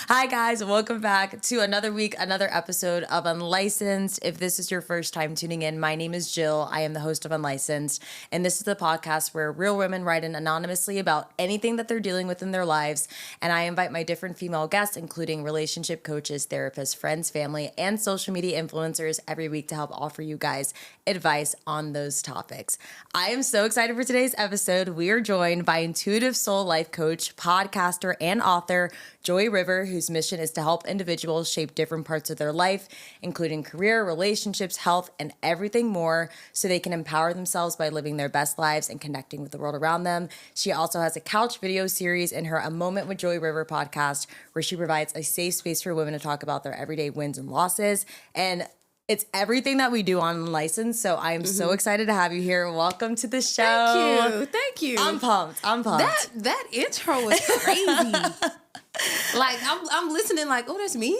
Hi, guys. Welcome back to another week, another episode of Unlicensed. If this is your first time tuning in, my name is Jill. I am the host of Unlicensed, and this is the podcast where real women write in anonymously about anything that they're dealing with in their lives. And I invite my different female guests, including relationship coaches, therapists, friends, family, and social media influencers every week to help offer you guys advice on those topics. I am so excited for today's episode. We are joined by intuitive soul life coach, podcaster, and author, Joy River, whose mission is to help individuals shape different parts of their life, including career, relationships, health, and everything more, so they can empower themselves by living their best lives and connecting with the world around them. She also has a couch video series in her A Moment with Joy River podcast, where she provides a safe space for women to talk about their everyday wins and losses. And it's everything that we do on Unlicensed, so I am so excited to have you here. Welcome to the show. Thank you. I'm pumped. That intro was crazy. Like I'm listening, like, oh, that's me.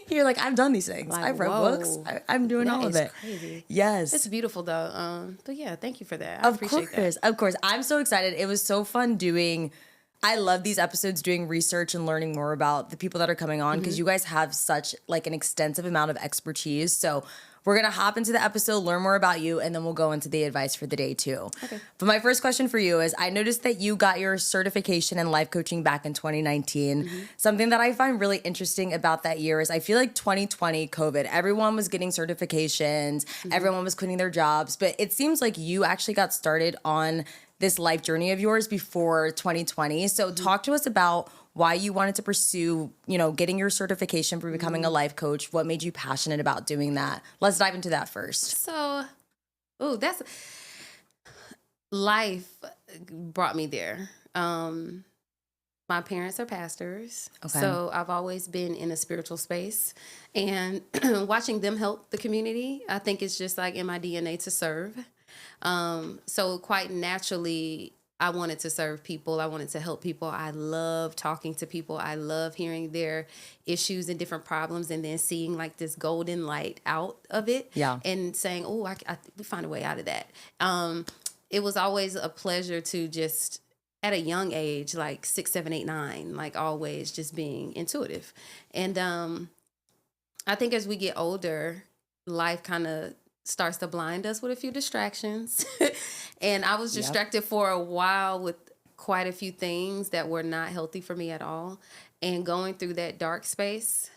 You're like, I've done these things. Like, I've read whoa. books. I'm doing That all of is it. crazy. Yes. It's beautiful though. But yeah, thank you for that. I appreciate that. Of course. I'm so excited. It was so fun doing. I love these episodes, doing research and learning more about the people that are coming on, because you guys have such like an extensive amount of expertise. So we're going to hop into the episode, learn more about you, and then we'll go into the advice for the day too. Okay. But my first question for you is, I noticed that you got your certification in life coaching back in 2019. Something that I find really interesting about that year is I feel like 2020 COVID, everyone was getting certifications, everyone was quitting their jobs, but it seems like you actually got started on this life journey of yours before 2020. So talk to us about why you wanted to pursue, getting your certification for becoming a life coach. What made you passionate about doing that? Let's dive into that first. So, that's life brought me there. My parents are pastors, so I've always been in a spiritual space, and watching them help the community, I think it's just like in my DNA to serve. So quite naturally, I wanted to serve people. I wanted to help people. I love talking to people. I love hearing their issues and different problems, and then seeing like this golden light out of it. Yeah. And saying, we find a way out of that. It was always a pleasure to just, at a young age, like 6, 7, 8, 9, like always just being intuitive. And I think as we get older, life kind of starts to blind us with a few distractions. And I was distracted for a while with quite a few things that were not healthy for me at all. And going through that dark space,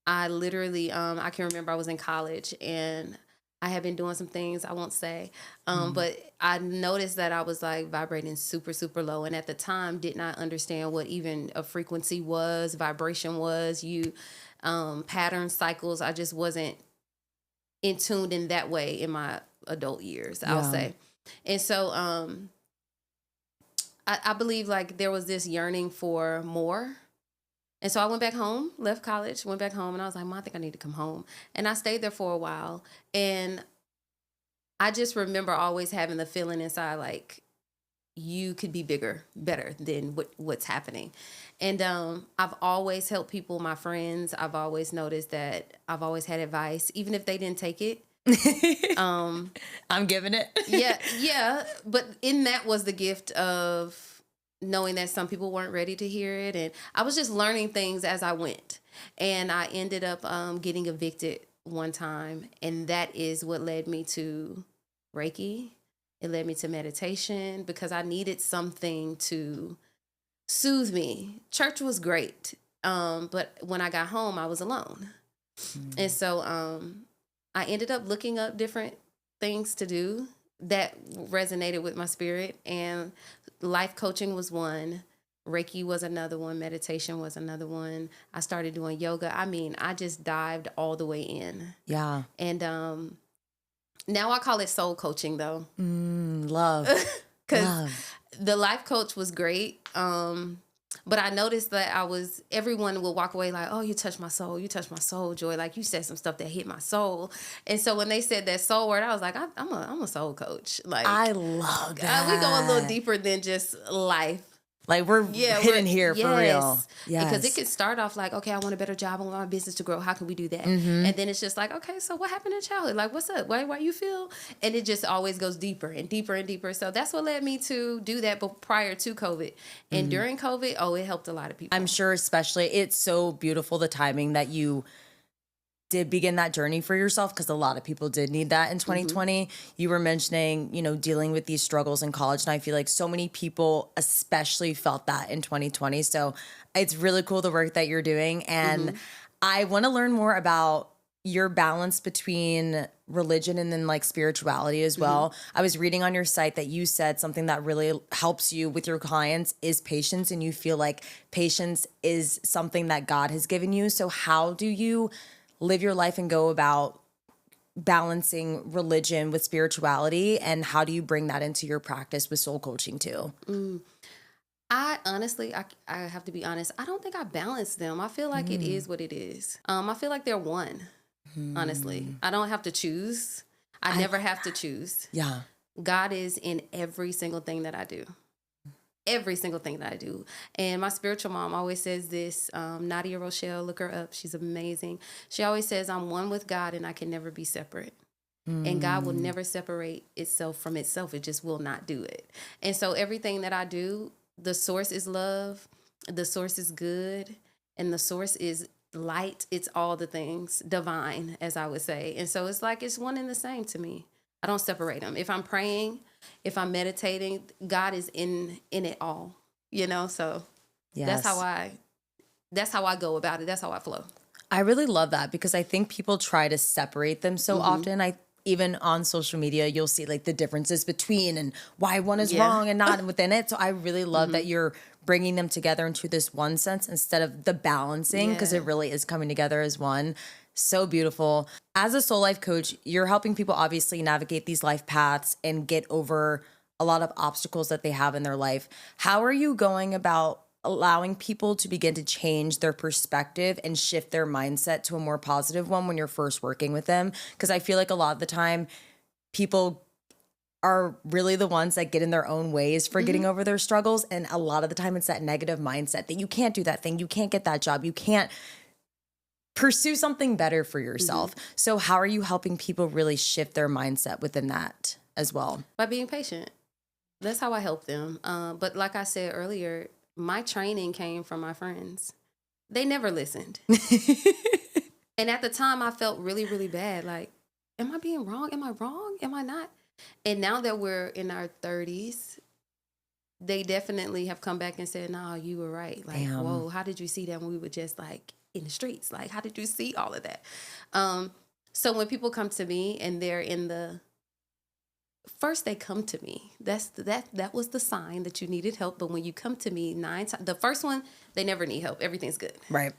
I literally, I can remember I was in college and I had been doing some things I won't say, but I noticed that I was like vibrating super, super low. And at the time did not understand what even a frequency was, vibration was, pattern cycles. I just wasn't in tuned in that way in my adult years, I'll say. And so I believe like there was this yearning for more. And so I went back home, left college, went back home, and I was like, Mom, I think I need to come home. And I stayed there for a while. And I just remember always having the feeling inside like, you could be better than what's happening. And I've always helped people, my friends. I've always noticed that I've always had advice, even if they didn't take it. I'm giving it. Yeah. But in that was the gift of knowing that some people weren't ready to hear it. And I was just learning things as I went. And I ended up getting evicted one time. And that is what led me to Reiki. It led me to meditation because I needed something to soothe me. Church was great. But when I got home, I was alone. And so I ended up looking up different things to do that resonated with my spirit. And life coaching was one. Reiki was another one. Meditation was another one. I started doing yoga. I mean, I just dived all the way in. Yeah. And now I call it soul coaching, though. Love. Because the life coach was great. But I noticed that everyone will walk away like, oh, you touched my soul. You touched my soul, Joy. Like, you said some stuff that hit my soul. And so when they said that soul word, I was like, I'm a soul coach. Like, I love that. We go a little deeper than just life. Like we're hidden here for real. Yes. Because it Yes. could start off like, okay, I want a better job. I want my business to grow. How can we do that? Mm-hmm. And then it's just like, okay, so what happened in childhood? Like, what's up? Why you feel? And it just always goes deeper and deeper and deeper. So that's what led me to do that. But prior to COVID and during COVID, it helped a lot of people. I'm sure, especially, it's so beautiful the timing that you did begin that journey for yourself, because a lot of people did need that in 2020. You were mentioning, dealing with these struggles in college, and I feel like so many people especially felt that in 2020. So it's really cool the work that you're doing, and I want to learn more about your balance between religion and then like spirituality as well. I was reading on your site that you said something that really helps you with your clients is patience, and you feel like patience is something that God has given you. So how do you live your life and go about balancing religion with spirituality, and how do you bring that into your practice with soul coaching too? I honestly, I have to be honest, I don't think I balance them. I feel like it is what it is. I feel like they're one, honestly. I don't have to choose. I never have to choose. Yeah. God is in every single thing that I do. Every single thing that I do. And my spiritual mom always says this, Nadia Rochelle, look her up. She's amazing. She always says, I'm one with God and I can never be separate. And God will never separate itself from itself. It just will not do it. And so everything that I do, the source is love, the source is good, and the source is light. It's all the things, divine, as I would say. And so it's like it's one and the same to me. I don't separate them. If I'm praying, if I'm meditating, God is in it all, so Yes. that's how I go about it. That's how I flow. I really love that, because I think people try to separate them so often. Even on social media, you'll see like the differences between and why one is wrong and not within it. So I really love that you're bringing them together into this one sense instead of the balancing, because it really is coming together as one. So beautiful. As a soul life coach, you're helping people obviously navigate these life paths and get over a lot of obstacles that they have in their life. How are you going about allowing people to begin to change their perspective and shift their mindset to a more positive one when you're first working with them? Because I feel like a lot of the time people are really the ones that get in their own ways for getting over their struggles. And a lot of the time it's that negative mindset that you can't do that thing, you can't get that job, you can't pursue something better for yourself. So how are you helping people really shift their mindset within that as well? By being patient. That's how I help them. But like I said earlier, my training came from my friends. They never listened. And at the time I felt really, really bad. Like, am I being wrong? Am I wrong? Am I not? And now that we're in our 30s, they definitely have come back and said, no, you were right. Like, whoa, how did you see that when we were just like in the streets? Like, how did you see all of that? So when people come to me and they're first they come to me. That was the sign that you needed help. But when you come to me 9 times, the first one, they never need help. Everything's good. Right.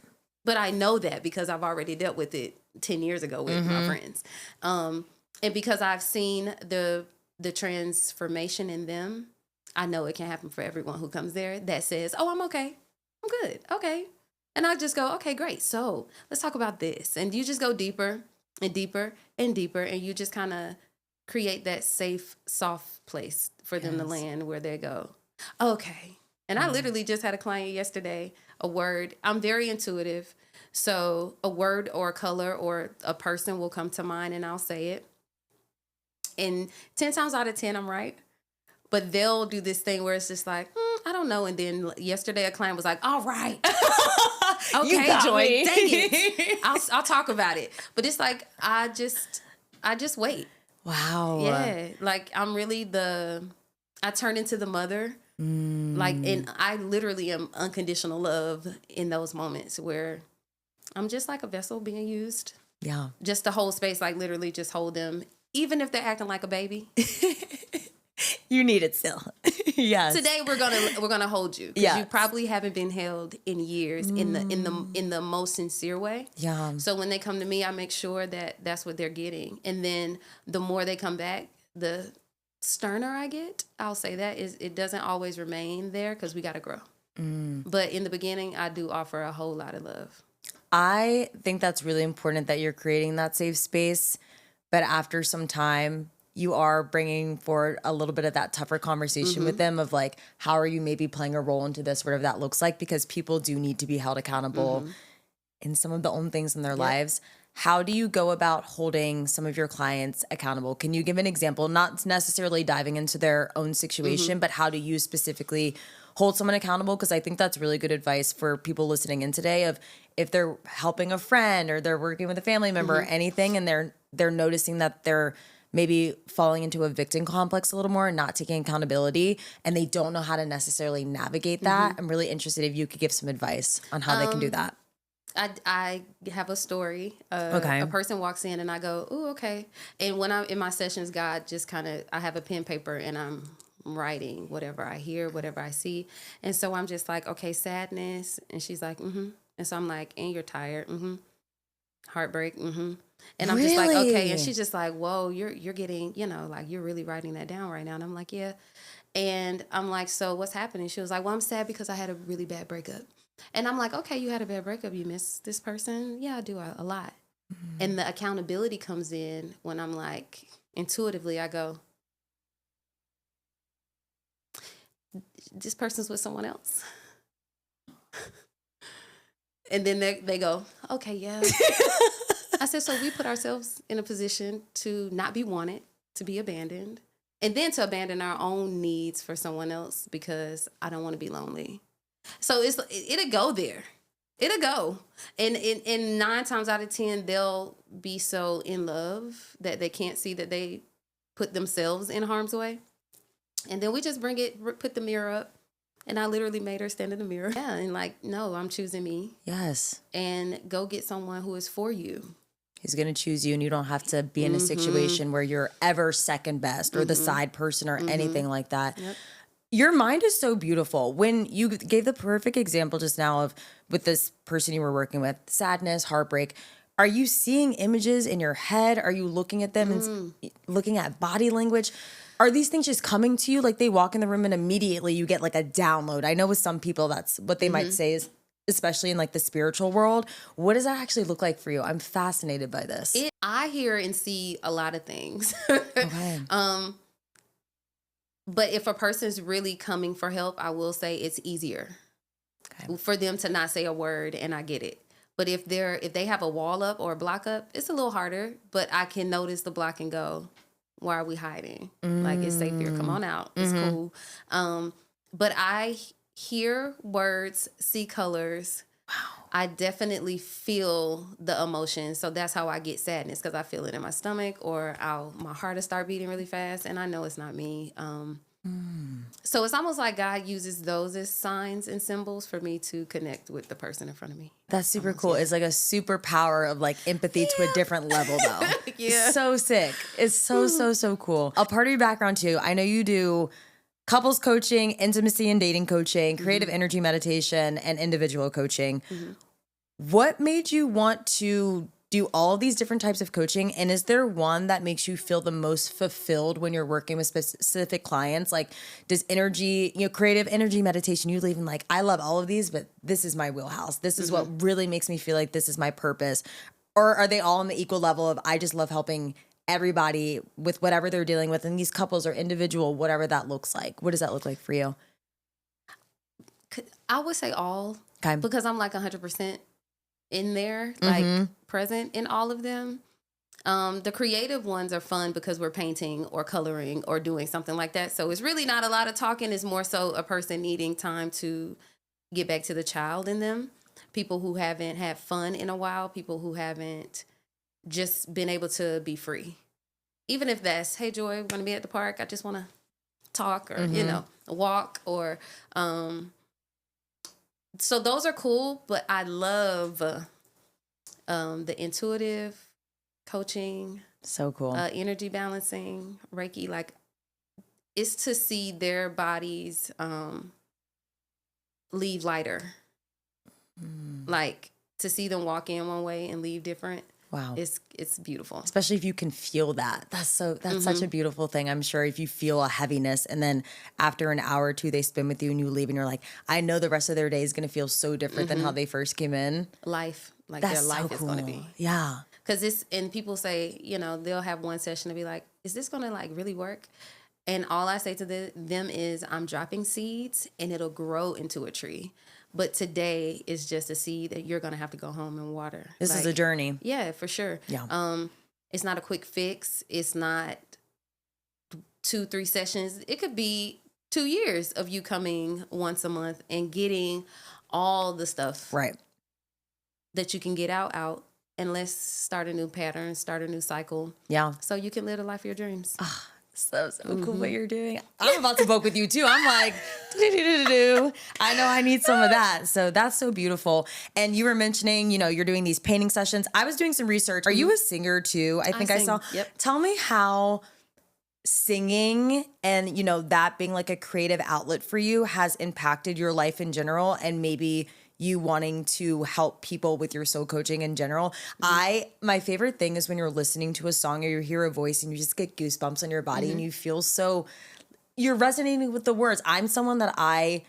But I know that because I've already dealt with it 10 years ago with my friends. And because I've seen the transformation in them, I know it can happen for everyone who comes there that says, oh, I'm okay. I'm good. Okay. And I just go, okay, great. So let's talk about this. And you just go deeper and deeper and deeper. And you just kind of create that safe, soft place for them to land where they go, okay. And I literally just had a client yesterday, a word. I'm very intuitive. So a word or a color or a person will come to mind and I'll say it. And 10 times out of 10, I'm right. But they'll do this thing where it's just like, I don't know. And then yesterday a client was like, all right. Okay, Joy, dang it. I'll talk about it. But it's like, I just wait. Wow. Yeah. Like I'm really I turn into the mother. Like, and I literally am unconditional love in those moments where I'm just like a vessel being used. Yeah. Just to hold space, like literally just hold them. Even if they're acting like a baby. You need it still. Yes. Today we're gonna hold you. Because you probably haven't been held in years in the most sincere way. Yeah. So when they come to me, I make sure that that's what they're getting. And then the more they come back, the sterner I get. I'll say that is it doesn't always remain there because we gotta grow. But in the beginning, I do offer a whole lot of love. I think that's really important that you're creating that safe space. But after some time, you are bringing forward a little bit of that tougher conversation with them of like, how are you maybe playing a role into this, whatever that looks like, because people do need to be held accountable in some of the own things in their lives. How do you go about holding some of your clients accountable? Can you give an example, not necessarily diving into their own situation, but how do you specifically hold someone accountable? Because I think that's really good advice for people listening in today of if they're helping a friend or they're working with a family member or anything, and they're noticing that they're maybe falling into a victim complex a little more and not taking accountability, and they don't know how to necessarily navigate that. I'm really interested if you could give some advice on how they can do that. I have a story. A person walks in and I go, "Ooh, okay." And when I'm in my sessions, God just kind of, I have a pen, paper, and I'm writing whatever I hear, whatever I see. And so I'm just like, okay, sadness. And she's like, mm-hmm. And so I'm like, and you're tired. Mm-hmm. Heartbreak. Mm-hmm. And I'm just like, okay. And she's just like, whoa, you're getting, like you're really writing that down right now. And I'm like, yeah. And I'm like, so what's happening? She was like, well, I'm sad because I had a really bad breakup. And I'm like, okay, you had a bad breakup. You miss this person? Yeah, I do a lot. And the accountability comes in when I'm like, intuitively, I go, this person's with someone else. And then they go, okay, yeah. I said, so we put ourselves in a position to not be wanted, to be abandoned, and then to abandon our own needs for someone else because I don't want to be lonely. So it'll go there. It'll go. And 9 times out of 10, they'll be so in love that they can't see that they put themselves in harm's way. And then we just put the mirror up. And I literally made her stand in the mirror. Yeah, and like, no, I'm choosing me. Yes. And go get someone who is for you. He's going to choose you, and you don't have to be in a situation where you're ever second best or the side person or anything like that. Yep. Your mind is so beautiful. When you gave the perfect example just now of with this person you were working with, sadness, heartbreak, are you seeing images in your head? Are you looking at them and looking at body language? Are these things just coming to you? Like they walk in the room and immediately you get like a download. I know with some people that's what they might say is, especially in like the spiritual world. What does that actually look like for you? I'm fascinated by this. I hear and see a lot of things. Okay. But if a person's really coming for help, I will say it's easier for them to not say a word, and I get it. But if they have a wall up or a block up, it's a little harder. But I can notice the block and go, why are we hiding? Like, it's safe here. Come on out. It's cool. But I hear words, see colors. Wow. I definitely feel the emotion. So that's how I get sadness, because I feel it in my stomach, or my heart will start beating really fast, and I know it's not me. So it's almost like God uses those as signs and symbols for me to connect with the person in front of me. That's super cool. Yeah. It's like a superpower of like empathy to a different level though. Yeah. So sick. It's so cool. A part of your background too, I know you do couples coaching, intimacy and dating coaching, creative energy meditation, and individual coaching. What made you want to do all these different types of coaching? And is there one that makes you feel the most fulfilled when you're working with specific clients? Like, does energy, creative energy meditation, you leave in like, I love all of these, but this is my wheelhouse. This is what really makes me feel like this is my purpose. Or are they all on the equal level of, I just love helping everybody with whatever they're dealing with, and these couples are individual, whatever that looks like? What does that look like for you? I would say all, because I'm like 100% in there, Mm-hmm. like present in all of them. The creative ones are fun because we're painting or coloring or doing something like that. So it's really not a lot of talking. It's more so a person needing time to get back to the child in them. People who haven't had fun in a while. People who haven't just been able to be free. Even if that's, hey, Joy, we're going to be at the park. I just want to talk, or, walk, or... So those are cool, but I love the intuitive coaching. So cool. Energy balancing, Reiki. Like, it's to see their bodies leave lighter. Like, to see them walk in one way and leave different. Wow. It's beautiful. Especially if you can feel that. That's such a beautiful thing. I'm sure if you feel a heaviness and then after an hour or two they spend with you and you leave and you're like, I know the rest of their day is going to feel so different than how they first came in. Life. Like, That's their life so is cool. going to be. Yeah. Because and people say, they'll have one session to be like, is this going to like really work? And all I say to them is I'm dropping seeds and it'll grow into a tree. But today is just a seed that you're going to have to go home and water. This is a journey. Yeah, for sure. Yeah. It's not a quick fix. It's not 2-3 sessions. It could be 2 years of you coming once a month and getting all the stuff right that you can get out. And let's start a new pattern, start a new cycle. Yeah. So you can live the life of your dreams. So cool what you're doing. I'm about to book with you too. I'm like, I know I need some of that. So that's so beautiful. And you were mentioning, you're doing these painting sessions. I was doing some research. Are you a singer too? I think I saw. Yep. Tell me how singing and, that being like a creative outlet for you has impacted your life in general, and maybe you wanting to help people with your soul coaching in general. My favorite thing is when you're listening to a song or you hear a voice and you just get goosebumps on your body and you feel you're resonating with the words. I'm someone that I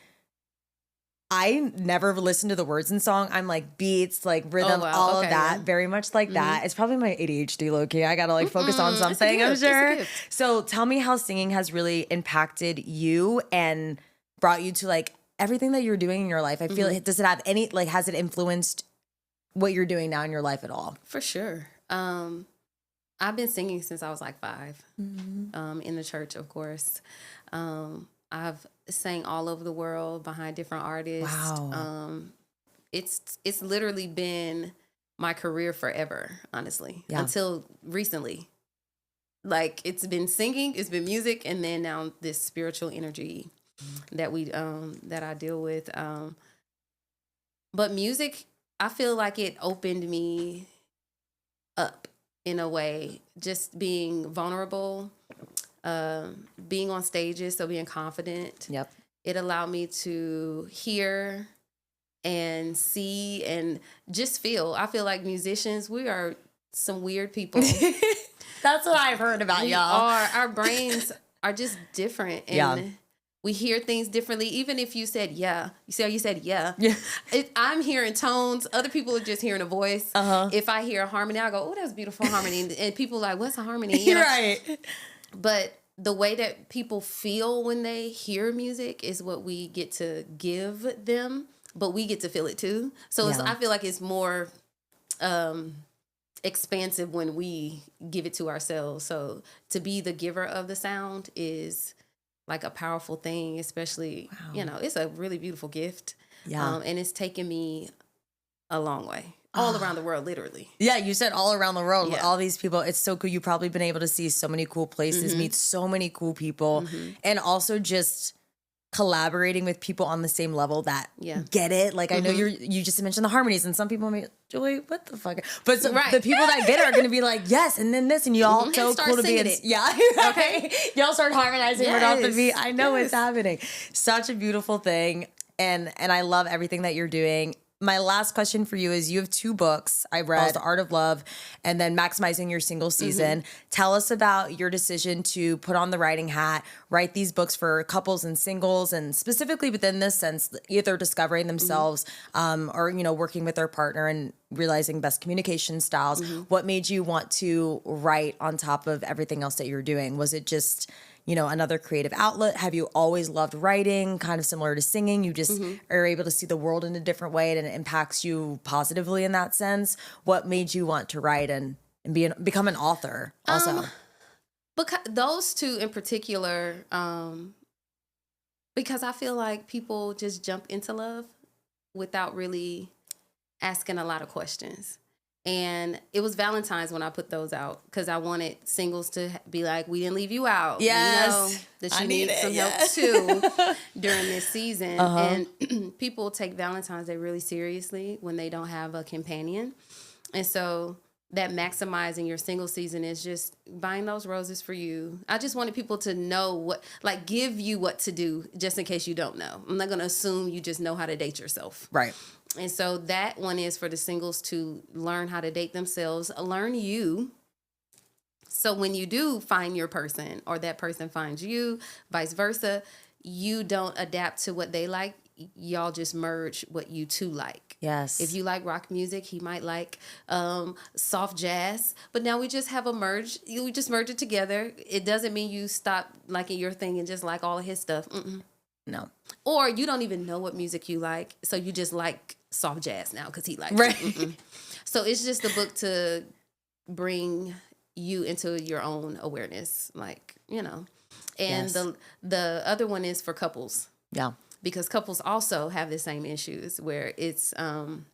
never listen to the words in song. I'm like beats, like rhythm, all of that, very much like that. It's probably my ADHD low-key. I gotta like focus on something, I'm sure. So tell me how singing has really impacted you and brought you to like everything that you're doing in your life. I feel does it have any, like, has it influenced what you're doing now in your life at all? For sure. I've been singing since I was like 5, in the church, of course. I've sang all over the world behind different artists. Wow. It's literally been my career forever, honestly, until recently. Like, it's been singing, it's been music, and then now this spiritual energy that that I deal with. But music, I feel like it opened me up in a way, just being vulnerable, being on stages, so being confident. Yep. It allowed me to hear and see and just feel. I feel like musicians, we are some weird people. That's what I've heard about y'all. Our brains are just different. And we hear things differently. Even if you said, yeah. You see how you said, yeah? Yeah. I'm hearing tones. Other people are just hearing a voice. If I hear a harmony, I go, oh, that's beautiful harmony. And people are like, what's a harmony? You know? Right. But the way that people feel when they hear music is what we get to give them. But we get to feel it too. So I feel like it's more expansive when we give it to ourselves. So to be the giver of the sound is like a powerful thing, especially, it's a really beautiful gift. Yeah. And it's taken me a long way, all around the world, literally. Yeah, you said all around the world, all these people. It's so cool. You've probably been able to see so many cool places, meet so many cool people, and also just collaborating with people on the same level that get it. Like, I know you just mentioned the harmonies, and some people may, Julie, what the fuck? But the people that get it are going to be like, yes, and then this, and you all so cool to be in. Yeah, okay. Y'all start harmonizing right off the beat. I know it's happening. Such a beautiful thing, and I love everything that you're doing. My last question for you is, you have 2 books I read, The Art of Love and then Maximizing Your Single Season. Tell us about your decision to put on the writing hat, write these books for couples and singles, and specifically within this sense, either discovering themselves or, working with their partner and realizing best communication styles. What made you want to write on top of everything else that you're doing? Was it just another creative outlet? Have you always loved writing, kind of similar to singing? You just are able to see the world in a different way and it impacts you positively in that sense. What made you want to write and become an author also? Because those 2 in particular, because I feel like people just jump into love without really asking a lot of questions. And it was Valentine's when I put those out, because I wanted singles to be like, we didn't leave you out. Yes. That you need some help too during this season. And people take Valentine's Day really seriously when they don't have a companion. And so that maximizing your single season is just buying those roses for you. I just wanted people to know give you what to do just in case you don't know. I'm not going to assume you just know how to date yourself. Right. And so that one is for the singles to learn how to date themselves, learn you. So when you do find your person or that person finds you, vice versa, you don't adapt to what they like. Y'all just merge what you two like. Yes. If you like rock music, he might like soft jazz. But now we just have a merge. We just merge it together. It doesn't mean you stop liking your thing and just like all of his stuff. Mm-mm. No. Or you don't even know what music you like, so you just like soft jazz now because he likes Right. it. Mm-mm. So it's just a book to bring you into your own awareness, like, you know. And Yes. the other one is for couples, Yeah. because couples also have the same issues where it's I'm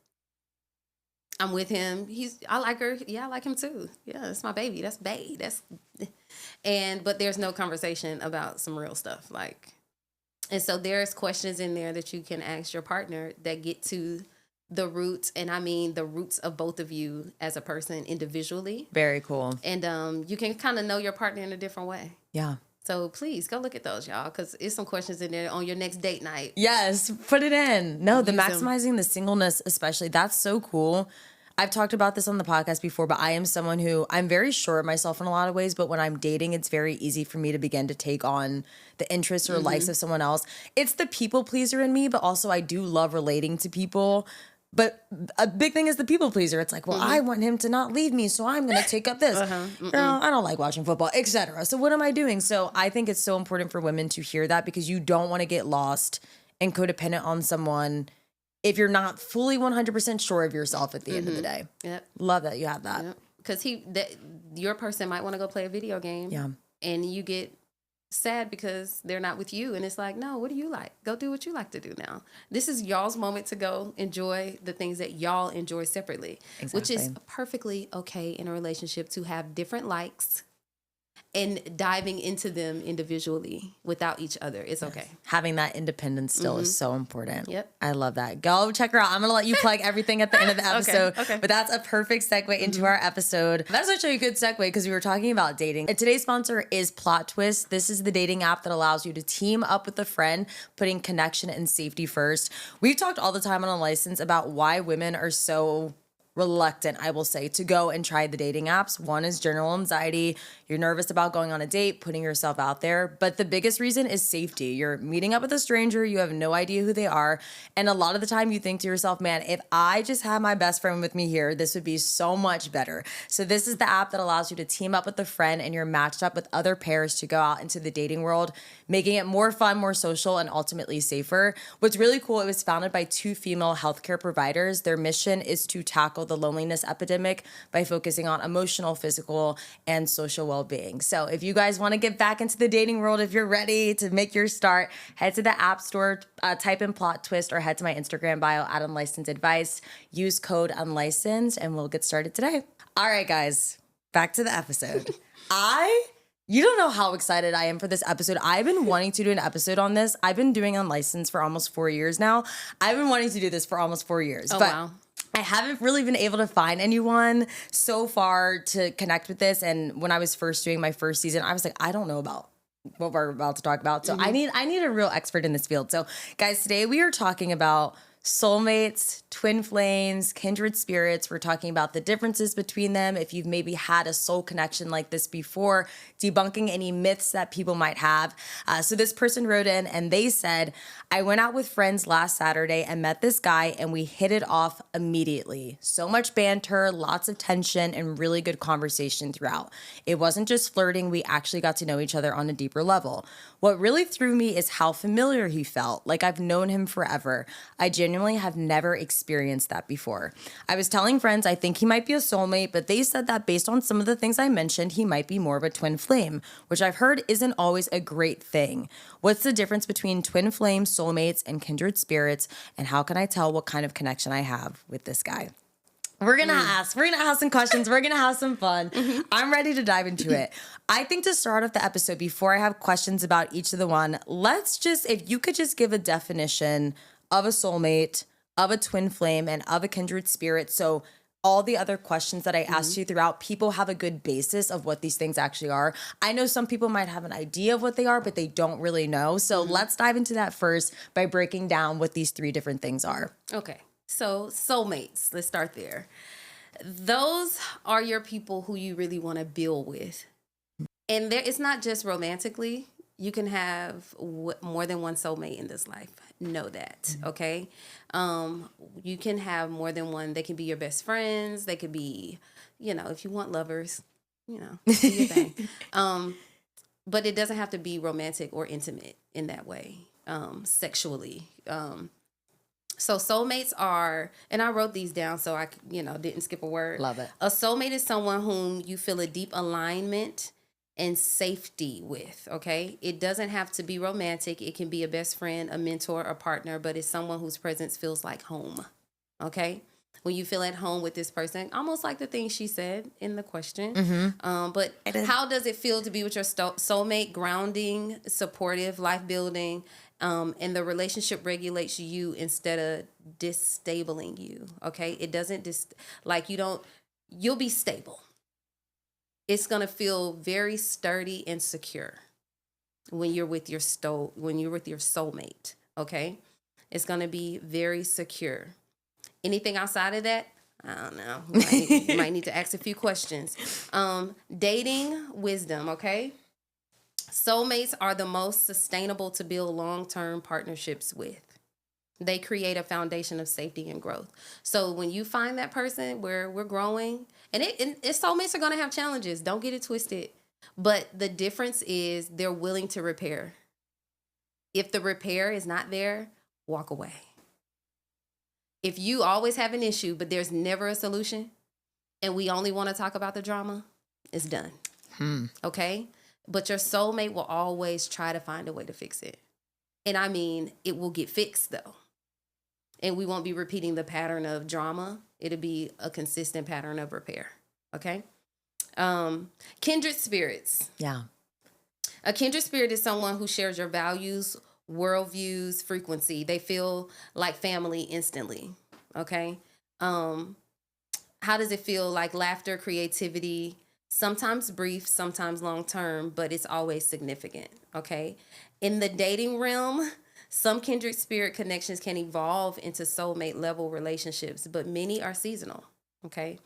with him, I like her, yeah, I like him too, yeah, that's my baby, that's bae, that's but there's no conversation about some real stuff, like. And so there's questions in there that you can ask your partner that get to the roots, and I mean the roots of both of you as a person individually. Very cool. And you can kind of know your partner in a different way. Yeah. So please go look at those, y'all, because it's some questions in there on your next date night. Yes, put it in. No, the Use 'em. maximizing the singleness, especially, that's so cool. I've talked about this on the podcast before, but I am someone who I'm very sure of myself in a lot of ways, but when I'm dating, it's very easy for me to begin to take on the interests or likes of someone else. It's the people pleaser in me, but also I do love relating to people. But a big thing is the people pleaser. It's like, well, I want him to not leave me, so I'm going to take up this. Girl, I don't like watching football, etc. So what am I doing? So I think it's so important for women to hear that, because you don't want to get lost and codependent on someone if you're not fully 100% sure of yourself at the end of the day. Yep. Love that you have that. Yep. Because your person might want to go play a video game. Yeah. And you get sad because they're not with you, and it's like, no, what do you like? Go do what you like to do now. This is y'all's moment to go enjoy the things that y'all enjoy separately. Which is perfectly okay in a relationship to have different likes and diving into them individually without each other. It's okay. Having that independence still is so important. Yep. I love that. Go check her out. I'm going to let you plug everything at the end of the episode. Okay. But that's a perfect segue into our episode. That's actually a good segue because we were talking about dating. And today's sponsor is Plot Twist. This is the dating app that allows you to team up with a friend, putting connection and safety first. We've talked all the time on Unlicensed about why women are so reluctant, I will say, to go and try the dating apps. One is general anxiety. You're nervous about going on a date, putting yourself out there. But the biggest reason is safety. You're meeting up with a stranger. You have no idea who they are. And a lot of the time you think to yourself, man, if I just had my best friend with me here, this would be so much better. So this is the app that allows you to team up with a friend, and you're matched up with other pairs to go out into the dating world, making it more fun, more social, and ultimately safer. What's really cool, it was founded by two female healthcare providers. Their mission is to tackle the loneliness epidemic by focusing on emotional, physical, and social well-being. So if you guys want to get back into the dating world, if you're ready to make your start, head to the App Store, type in Plot Twist, or head to my Instagram bio at Unlicensed Advice. Use code Unlicensed, and we'll get started today. All right, guys, back to the episode. You don't know how excited I am for this episode. I've been wanting to do an episode on this. I've been doing Unlicensed for almost 4 years now. I've been wanting to do this for almost 4 years. Oh, but wow. I haven't really been able to find anyone so far to connect with this. And when I was first doing my first season, I was like, I don't know about what we're about to talk about. So I need a real expert in this field. So guys, today we are talking about soulmates, twin flames, kindred spirits. We're talking about the differences between them. If you've maybe had a soul connection like this before, debunking any myths that people might have. So this person wrote in and they said, I went out with friends last Saturday and met this guy and we hit it off immediately. So much banter, lots of tension, and really good conversation throughout. It wasn't just flirting. We actually got to know each other on a deeper level. What really threw me is how familiar he felt, like I've known him forever. I genuinely have never experienced that before. I was telling friends I think he might be a soulmate, but they said that based on some of the things I mentioned, he might be more of a twin flame, which I've heard isn't always a great thing. What's the difference between twin flames, soulmates, and kindred spirits, and how can I tell what kind of connection I have with this guy? We're going to have some questions. We're going to have some fun. I'm ready to dive into it. I think to start off the episode, before I have questions about each of the one, if you could just give a definition of a soulmate, of a twin flame, and of a kindred spirit. So all the other questions that I asked you throughout, people have a good basis of what these things actually are. I know some people might have an idea of what they are, but they don't really know. So let's dive into that first by breaking down what these three different things are. Okay. So soulmates, let's start there. Those are your people who you really want to build with. And it's not just romantically. You can have more than one soulmate in this life. know that. Okay. You can have more than one. They can be your best friends. They could be, if you want lovers, do your thing. But it doesn't have to be romantic or intimate in that way, sexually. So soulmates are, and I wrote these down so I, didn't skip a word. Love it. A soulmate is someone whom you feel a deep alignment and safety with, okay? It doesn't have to be romantic. It can be a best friend, a mentor, a partner, but it's someone whose presence feels like home, okay? When you feel at home with this person, almost like the thing she said in the question. But how does it feel to be with your soulmate? Grounding, supportive, life building, and the relationship regulates you instead of disabling you. Okay, it doesn't you'll be stable. It's gonna feel very sturdy and secure when you're with your soulmate. Okay, it's gonna be very secure. Anything outside of that, I don't know. You might need to ask a few questions. Dating wisdom, okay? Soulmates are the most sustainable to build long-term partnerships with. They create a foundation of safety and growth. So when you find that person where we're growing, and soulmates are going to have challenges. Don't get it twisted. But the difference is they're willing to repair. If the repair is not there, walk away. If you always have an issue, but there's never a solution, and we only want to talk about the drama, it's done. Okay? But your soulmate will always try to find a way to fix it. And I mean, it will get fixed, though. And we won't be repeating the pattern of drama. It'll be a consistent pattern of repair. Okay? Kindred spirits. Yeah. A kindred spirit is someone who shares your values, worldviews, frequency. They feel like family instantly. Okay? How does it feel? Like laughter, creativity, sometimes brief, sometimes long term, but it's always significant. Okay? In the dating realm, some kindred spirit connections can evolve into soulmate level relationships, but many are seasonal. Okay?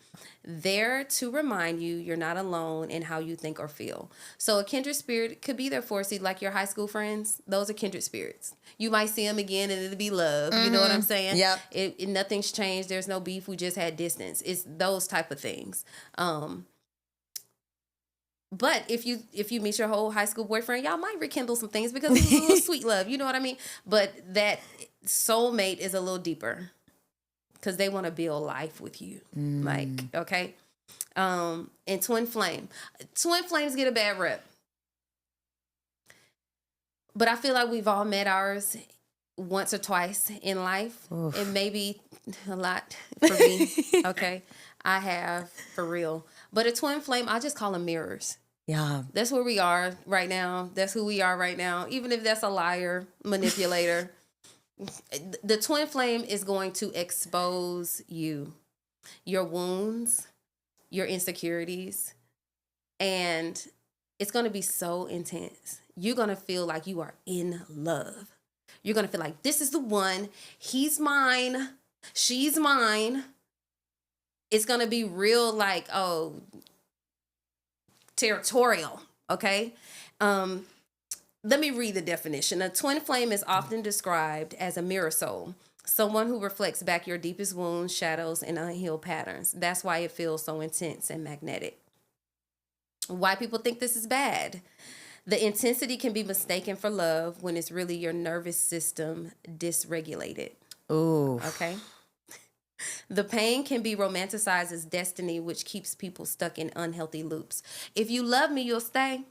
There to remind you you're not alone in how you think or feel. So a kindred spirit could be there for you, like your high school friends. Those are kindred spirits. You might see them again and it'll be love. You know what I'm saying? Yep. Nothing's changed. There's no beef. We just had distance. It's those type of things. But if you meet your whole high school boyfriend, y'all might rekindle some things because it's a little sweet love. You know what I mean? But that soulmate is a little deeper because they want to build life with you. Like, okay? And twin flame. Twin flames get a bad rep. But I feel like we've all met ours once or twice in life. Oof. And maybe a lot for me. Okay? I have, for real. But a twin flame, I just call them mirrors. Yeah. That's where we are right now. That's who we are right now. Even if that's a liar, manipulator. The twin flame is going to expose you, your wounds, your insecurities, and it's going to be so intense. You're going to feel like you are in love. You're going to feel like this is the one. He's mine. She's mine. It's going to be real like, territorial, okay? Let me read the definition. A twin flame is often described as a mirror soul, someone who reflects back your deepest wounds, shadows, and unhealed patterns. That's why it feels so intense and magnetic. Why people think this is bad? The intensity can be mistaken for love when it's really your nervous system dysregulated. Ooh. Okay? The pain can be romanticized as destiny, which keeps people stuck in unhealthy loops. If you love me, you'll stay.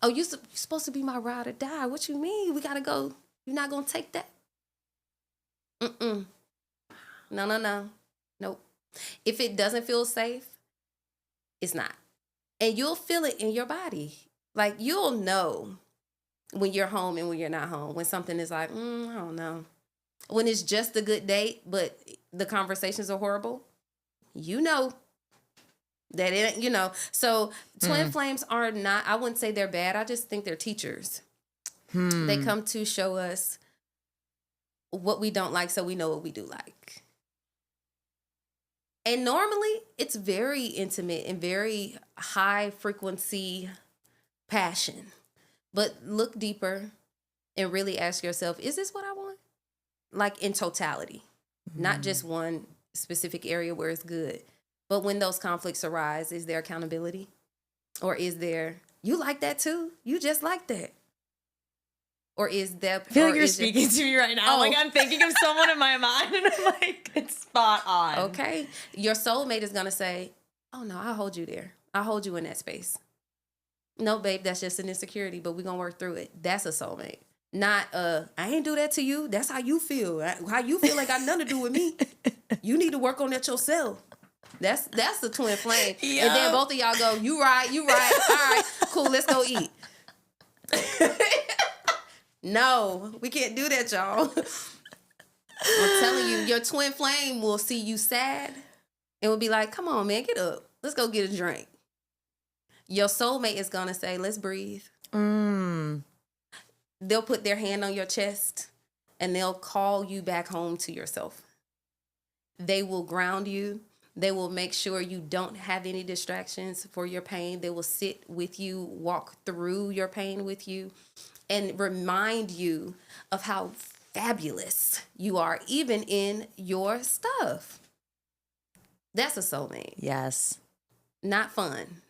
Oh, you're supposed to be my ride or die. What you mean? We got to go. You're not going to take that? No. Nope. If it doesn't feel safe, it's not. And you'll feel it in your body. Like, you'll know when you're home and when you're not home. When something is like, I don't know. When it's just a good date, but the conversations are horrible, you know that it, So twin flames are not, I wouldn't say they're bad. I just think they're teachers. They come to show us what we don't like so we know what we do like. And normally it's very intimate and very high frequency passion. But look deeper. and really ask yourself, is this what I want? Like in totality, not just one specific area where it's good. But when those conflicts arise, is there accountability? Or is there, you like that too? You just like that. Or is that... I feel like you're speaking to me right now. Like I'm thinking of someone in my mind and I'm like, it's spot on. Okay. Your soulmate is going to say, oh no, I'll hold you there. I'll hold you in that space. No, babe, that's just an insecurity, but we're going to work through it. That's a soulmate. Not, I ain't do that to you. That's how you feel. How you feel ain't got nothing to do with me. You need to work on that yourself. That's the twin flame. Yep. And then both of y'all go, you right. All right, cool, let's go eat. No, we can't do that, y'all. I'm telling you, your twin flame will see you sad and will be like, come on, man, get up. Let's go get a drink. Your soulmate is going to say, let's breathe. They'll put their hand on your chest and they'll call you back home to yourself. They will ground you. They will make sure you don't have any distractions for your pain. They will sit with you, walk through your pain with you, and remind you of how fabulous you are, even in your stuff. That's a soulmate. Yes. Not fun.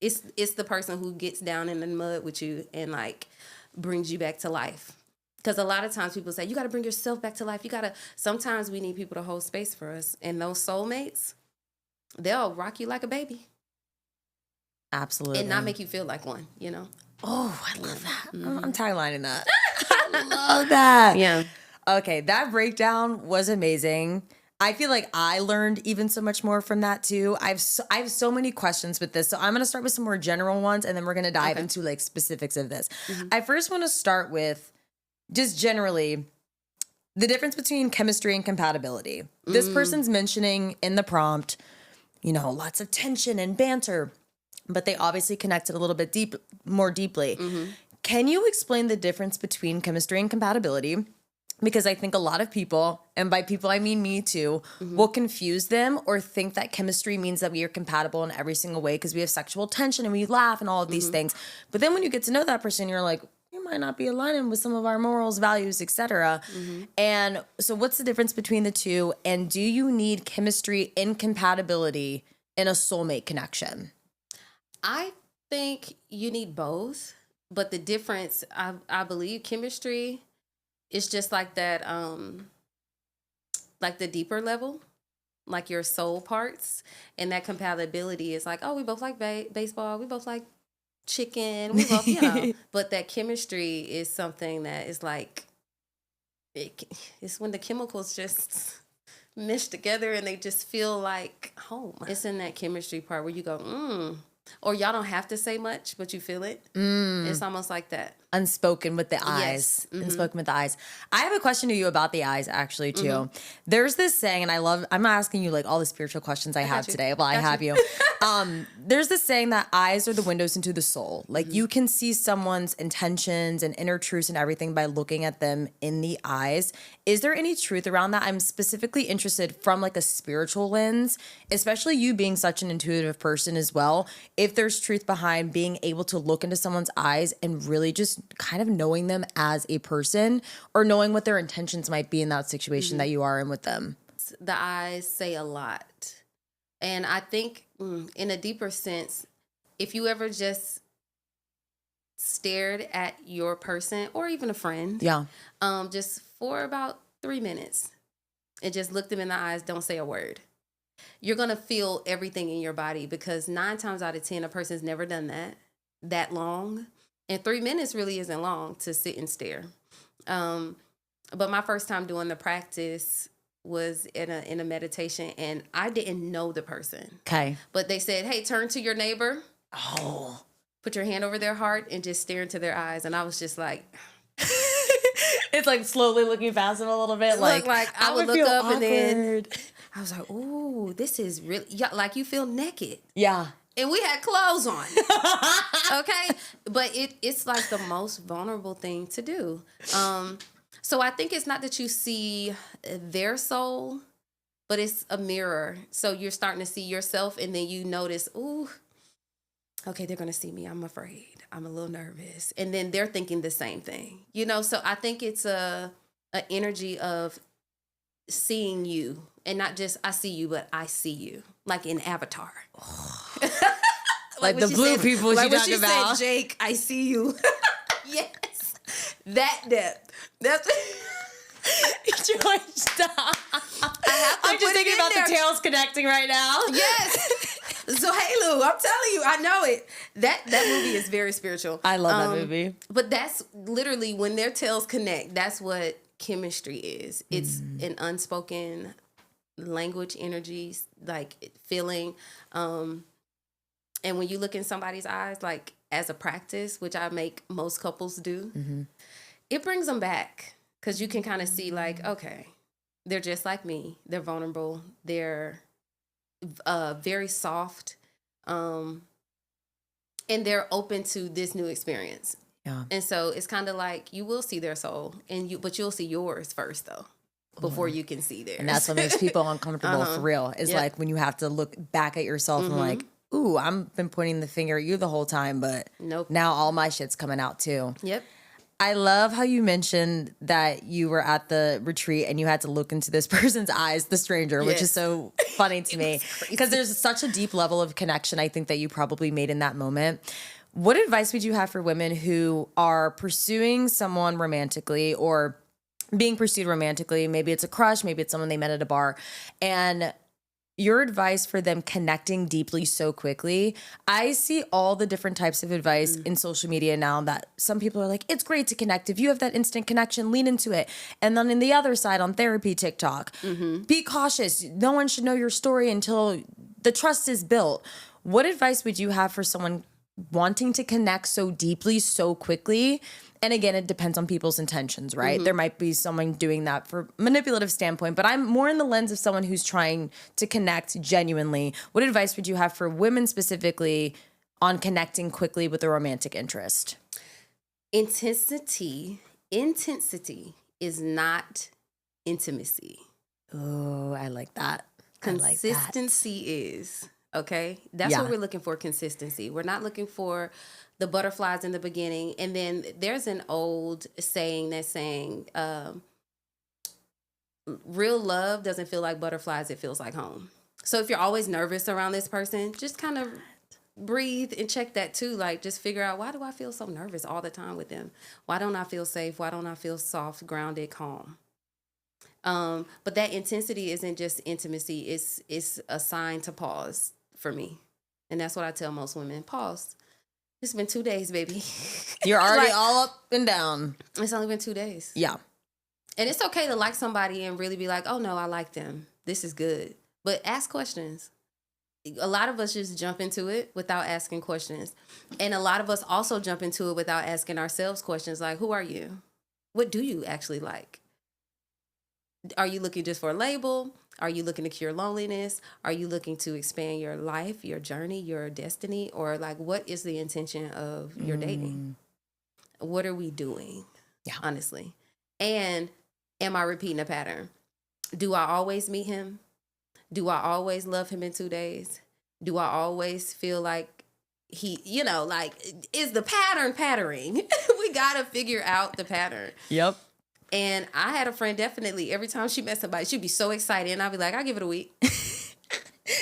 It's the person who gets down in the mud with you and like brings you back to life. Because a lot of times people say, you got to bring yourself back to life. Sometimes we need people to hold space for us. And those soulmates, they'll rock you like a baby. Absolutely. And not make you feel like one, you know? Oh, I love that. I'm taglining that. I love that. Yeah. Okay, that breakdown was amazing. I feel like I learned even so much more from that too. I have so many questions with this. So I'm going to start with some more general ones and then we're going to dive into like specifics of this. I first want to start with just generally the difference between chemistry and compatibility. This person's mentioning in the prompt, you know, lots of tension and banter, but they obviously connected a little bit more deeply. Can you explain the difference between chemistry and compatibility? Because I think a lot of people, and by people I mean me too, will confuse them or think that chemistry means that we are compatible in every single way because we have sexual tension and we laugh and all of these things. But then when you get to know that person, you're like, you might not be aligning with some of our morals, values, etc. And so what's the difference between the two? And do you need chemistry and compatibility in a soulmate connection? I think you need both. But the difference, I believe chemistry... it's just like that, like the deeper level, like your soul parts. And that compatibility is like, oh, we both like baseball. We both like chicken. We both, you know. But that chemistry is something that is like, it's when the chemicals just mesh together and they just feel like home. It's in that chemistry part where you go, Or y'all don't have to say much, but you feel it. It's almost like that. Unspoken with the eyes. Yes. Unspoken with the eyes. I have a question to you about the eyes, actually, too. There's this saying, and I'm asking you like all the spiritual questions I have today while I have you. There's this saying that eyes are the windows into the soul. Like you can see someone's intentions and inner truths and everything by looking at them in the eyes. Is there any truth around that? I'm specifically interested from like a spiritual lens, especially you being such an intuitive person as well. If there's truth behind being able to look into someone's eyes and really just kind of knowing them as a person or knowing what their intentions might be in that situation that you are in with them. The eyes say a lot. And I think in a deeper sense, if you ever just stared at your person or even a friend, just for about 3 minutes and just look them in the eyes, don't say a word. You're going to feel everything in your body because 9 times out of 10, a person's never done that long. And 3 minutes really isn't long to sit and stare. But my first time doing the practice was in a meditation and I didn't know the person. Okay. But they said, hey, turn to your neighbor. Oh. Put your hand over their heart and just stare into their eyes. And I was just like... It's like slowly looking past them a little bit. Like I would look up awkward. and then I was like, ooh, this is really... like you feel naked. Yeah. And we had clothes on. Okay? But it's like the most vulnerable thing to do. So I think it's not that you see their soul, but it's a mirror. So you're starting to see yourself and then you notice, ooh, okay, they're going to see me. I'm afraid. I'm a little nervous. And then they're thinking the same thing, so I think it's a energy of seeing you, and not just I see you, but I see you, like in Avatar. Like the blue said, people like she when she talking about. said, Jake, I see you. Yes. That depth. That's Joy, stop. I'm just thinking about the tails connecting right now. Yes. So Halo, I'm telling you, I know it. That movie is very spiritual. I love that movie. But that's literally when their tails connect. That's what chemistry is. It's an unspoken language, energies, like feeling. And when you look in somebody's eyes, like as a practice, which I make most couples do, it brings them back, because you can kind of see like, okay, they're just like me. They're vulnerable. They're very soft, and they're open to this new experience. Yeah. And so it's kind of like you will see their soul, but you'll see yours first though, before you can see theirs. And that's what makes people uncomfortable for real. Is like when you have to look back at yourself and like, ooh, I've been pointing the finger at you the whole time, but Nope. now all my shit's coming out too. Yep. I love how you mentioned that you were at the retreat and you had to look into this person's eyes, the stranger, which is so funny to me, because there's such a deep level of connection I think that you probably made in that moment. What advice would you have for women who are pursuing someone romantically or being pursued romantically? Maybe it's a crush, maybe it's someone they met at a bar, and your advice for them connecting deeply so quickly. I see all the different types of advice in social media now that some people are like, it's great to connect. If you have that instant connection, lean into it. And then in the other side on therapy TikTok, be cautious. No one should know your story until the trust is built. What advice would you have for someone wanting to connect so deeply, so quickly? And again, it depends on people's intentions, right? There might be someone doing that for manipulative standpoint, but I'm more in the lens of someone who's trying to connect genuinely. What advice would you have for women specifically on connecting quickly with a romantic interest? Intensity is not intimacy. Oh, I like that. Consistency is. Okay? That's what we're looking for, consistency. We're not looking for the butterflies in the beginning. And then there's an old saying that's saying, real love doesn't feel like butterflies, it feels like home. So if you're always nervous around this person, just kind of breathe and check that too. Like, just figure out, why do I feel so nervous all the time with them? Why don't I feel safe? Why don't I feel soft, grounded, calm? But that intensity isn't just intimacy. It's a sign to pause for me. And that's what I tell most women. Pause. It's been 2 days, baby. You're already all up and down. It's only been 2 days. Yeah. And it's okay to like somebody and really be like, oh no, I like them. This is good. But ask questions. A lot of us just jump into it without asking questions. And a lot of us also jump into it without asking ourselves questions like, who are you? What do you actually like? Are you looking just for a label? Are you looking to cure loneliness? Are you looking to expand your life, your journey, your destiny? Or like, what is the intention of your dating? What are we doing? Yeah. Honestly. And am I repeating a pattern? Do I always meet him? Do I always love him in 2 days? Do I always feel like he, like, is the pattern patterning? We got to figure out the pattern. Yep. And I had a friend, definitely, every time she met somebody, she'd be so excited. And I'd be like, I'll give it a week.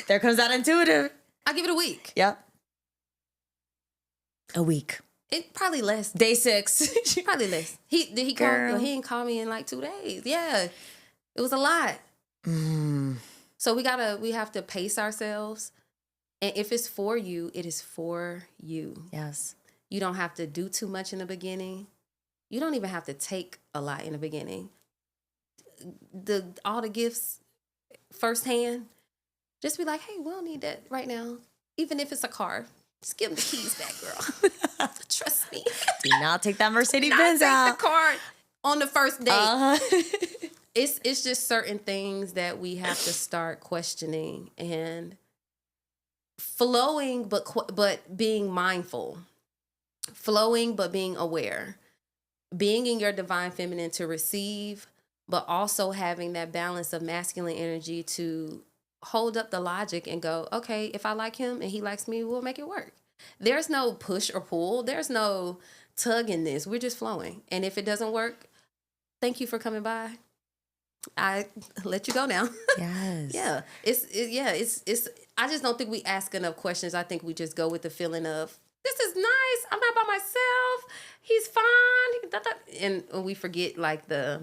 There comes that intuitive. I'll give it a week. Yep. A week. It probably less. Day 6. Probably less. He didn't call me in like 2 days. Yeah. It was a lot. So we have to pace ourselves. And if it's for you, it is for you. Yes. You don't have to do too much in the beginning. You don't even have to take a lot in the beginning. All the gifts firsthand, just be like, hey, we don't need that right now. Even if it's a car, just give them the keys back, girl. Trust me. Do not take that Mercedes-Benz out. Take the car on the first date. It's just certain things that we have to start questioning and flowing, but being mindful. Flowing, but being aware. Being in your divine feminine to receive, but also having that balance of masculine energy to hold up the logic and go, okay, if I like him and he likes me, we'll make it work. there's no push or pull. There's no tug in this. We're just flowing. And if it doesn't work, thank you for coming by. I let you go now. Yes. Yeah. It's I just don't think we ask enough questions. I think we just go with the feeling of, this is nice. I'm not by myself. He's fine. And we forget like the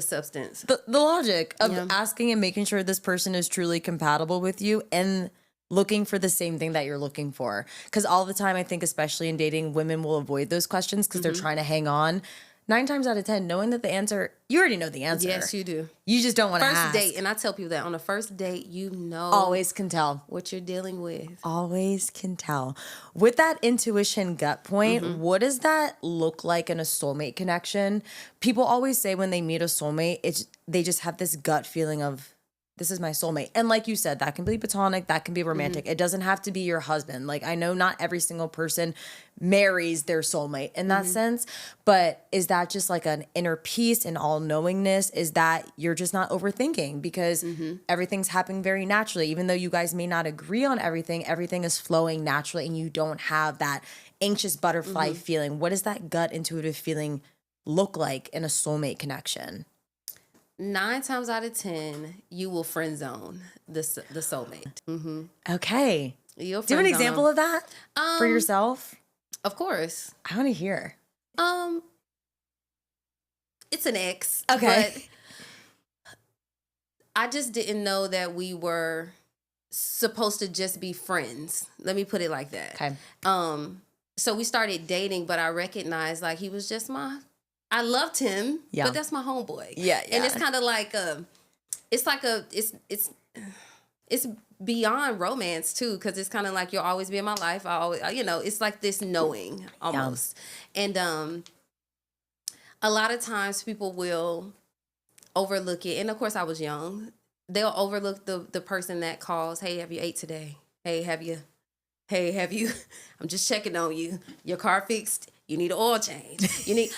substance. The logic of Yeah. asking and making sure this person is truly compatible with you and looking for the same thing that you're looking for. Because all the time, I think, especially in dating, women will avoid those questions because they're trying to hang on. 9 times out of 10, knowing that the answer, you already know the answer. Yes, you do. You just don't want to ask. First date, and I tell people that on the first date, you know Always can tell. what you're dealing with. Always can tell. With that intuition gut point, what does that look like in a soulmate connection? People always say when they meet a soulmate, they just have this gut feeling of, this is my soulmate. And like you said, that can be platonic, that can be romantic. It doesn't have to be your husband. Like, I know not every single person marries their soulmate in that sense, but is that just like an inner peace and all knowingness? Is that you're just not overthinking because everything's happening very naturally? Even though you guys may not agree on everything, everything is flowing naturally and you don't have that anxious butterfly feeling. What does that gut intuitive feeling look like in a soulmate connection? 9 times out of 10, you will friend zone the soulmate. Okay. You'll Do an friend example zone of that for yourself. Of course. I want to hear. It's an ex. Okay. But I just didn't know that we were supposed to just be friends. Let me put it like that. Okay. So we started dating, but I recognized like he was just I loved him, but that's my homeboy. Yeah. And it's kind of like it's beyond romance too, because it's kind of like you'll always be in my life. I always, it's like this knowing almost. And a lot of times people will overlook it, and of course I was young. They'll overlook the person that calls, "Hey, have you ate today? Hey, have you? I'm just checking on you. Your car fixed? You need an oil change. You need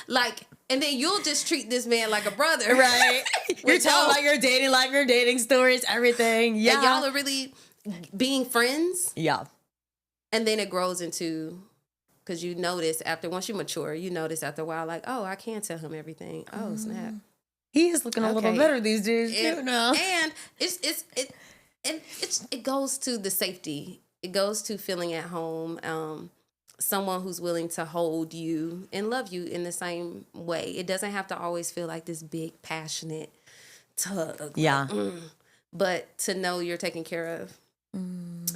and then you'll just treat this man like a brother, Right. You're telling about your dating life, your dating stories, everything. Yeah. And y'all are really being friends. Yeah. And then it grows into, because you notice once you mature, you notice after a while, like, oh, I can tell him everything. Oh, snap. He is looking a little better these days too now. And it goes to the safety. It goes to feeling at home. Someone who's willing to hold you and love you in the same way. It doesn't have to always feel like this big, passionate tug. Yeah. But to know you're taken care of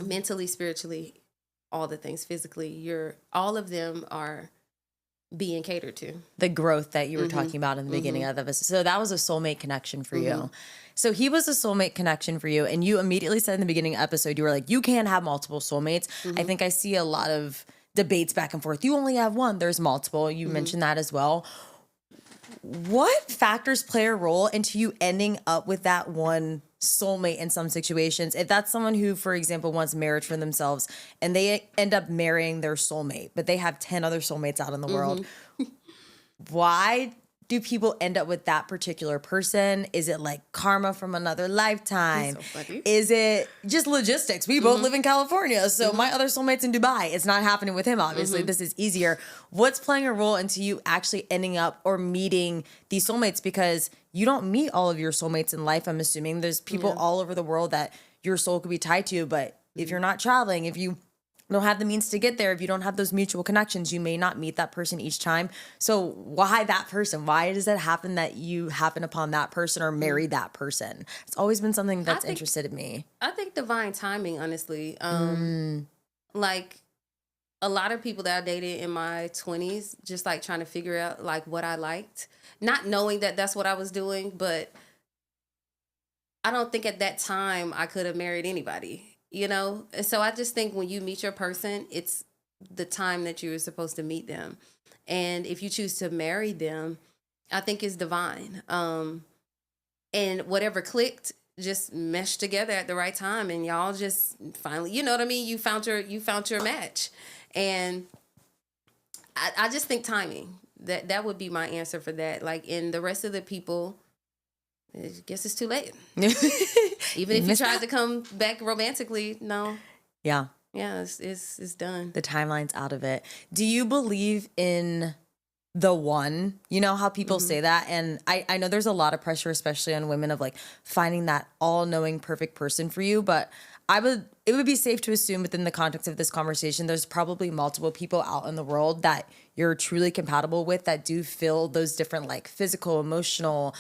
mentally, spiritually, all the things physically, all of them are being catered to. The growth that you were talking about in the beginning of this. So that was a soulmate connection for you. So he was a soulmate connection for you. And you immediately said in the beginning of the episode, you were like, you can't have multiple soulmates. I think I see a lot of debates back and forth. You only have one. There's multiple. You mentioned that as well. What factors play a role into you ending up with that one soulmate in some situations? If that's someone who, for example, wants marriage for themselves and they end up marrying their soulmate, but they have 10 other soulmates out in the world, why do people end up with that particular person? Is it like karma from another lifetime? So funny. Is it just logistics? We both live in California, so my other soulmate's in Dubai. It's not happening with him, obviously. This is easier. What's playing a role into you actually ending up or meeting these soulmates? Because you don't meet all of your soulmates in life, I'm assuming. There's people all over the world that your soul could be tied to, but if you're not traveling, if you don't have the means to get there, if you don't have those mutual connections, you may not meet that person each time. So why that person? Why does it happen that you happen upon that person or marry that person? It's always been something that's interested in me. I think divine timing, honestly. Like a lot of people that I dated in my 20s, just like trying to figure out like what I liked, not knowing that that's what I was doing, but I don't think at that time I could have married anybody. And so I just think when you meet your person, it's the time that you were supposed to meet them. And if you choose to marry them, I think it's divine. And whatever clicked just meshed together at the right time. And y'all just finally, you know what I mean? You found your match. And I just think timing, that would be my answer for that. Like, in the rest of the people, I guess it's too late. Even if you tried to come back romantically, no. Yeah. Yeah, it's done. The timeline's out of it. Do you believe in the one? You know how people say that? And I know there's a lot of pressure, especially on women, of like finding that all-knowing perfect person for you. But it would be safe to assume within the context of this conversation, there's probably multiple people out in the world that you're truly compatible with that do fill those different like physical, emotional,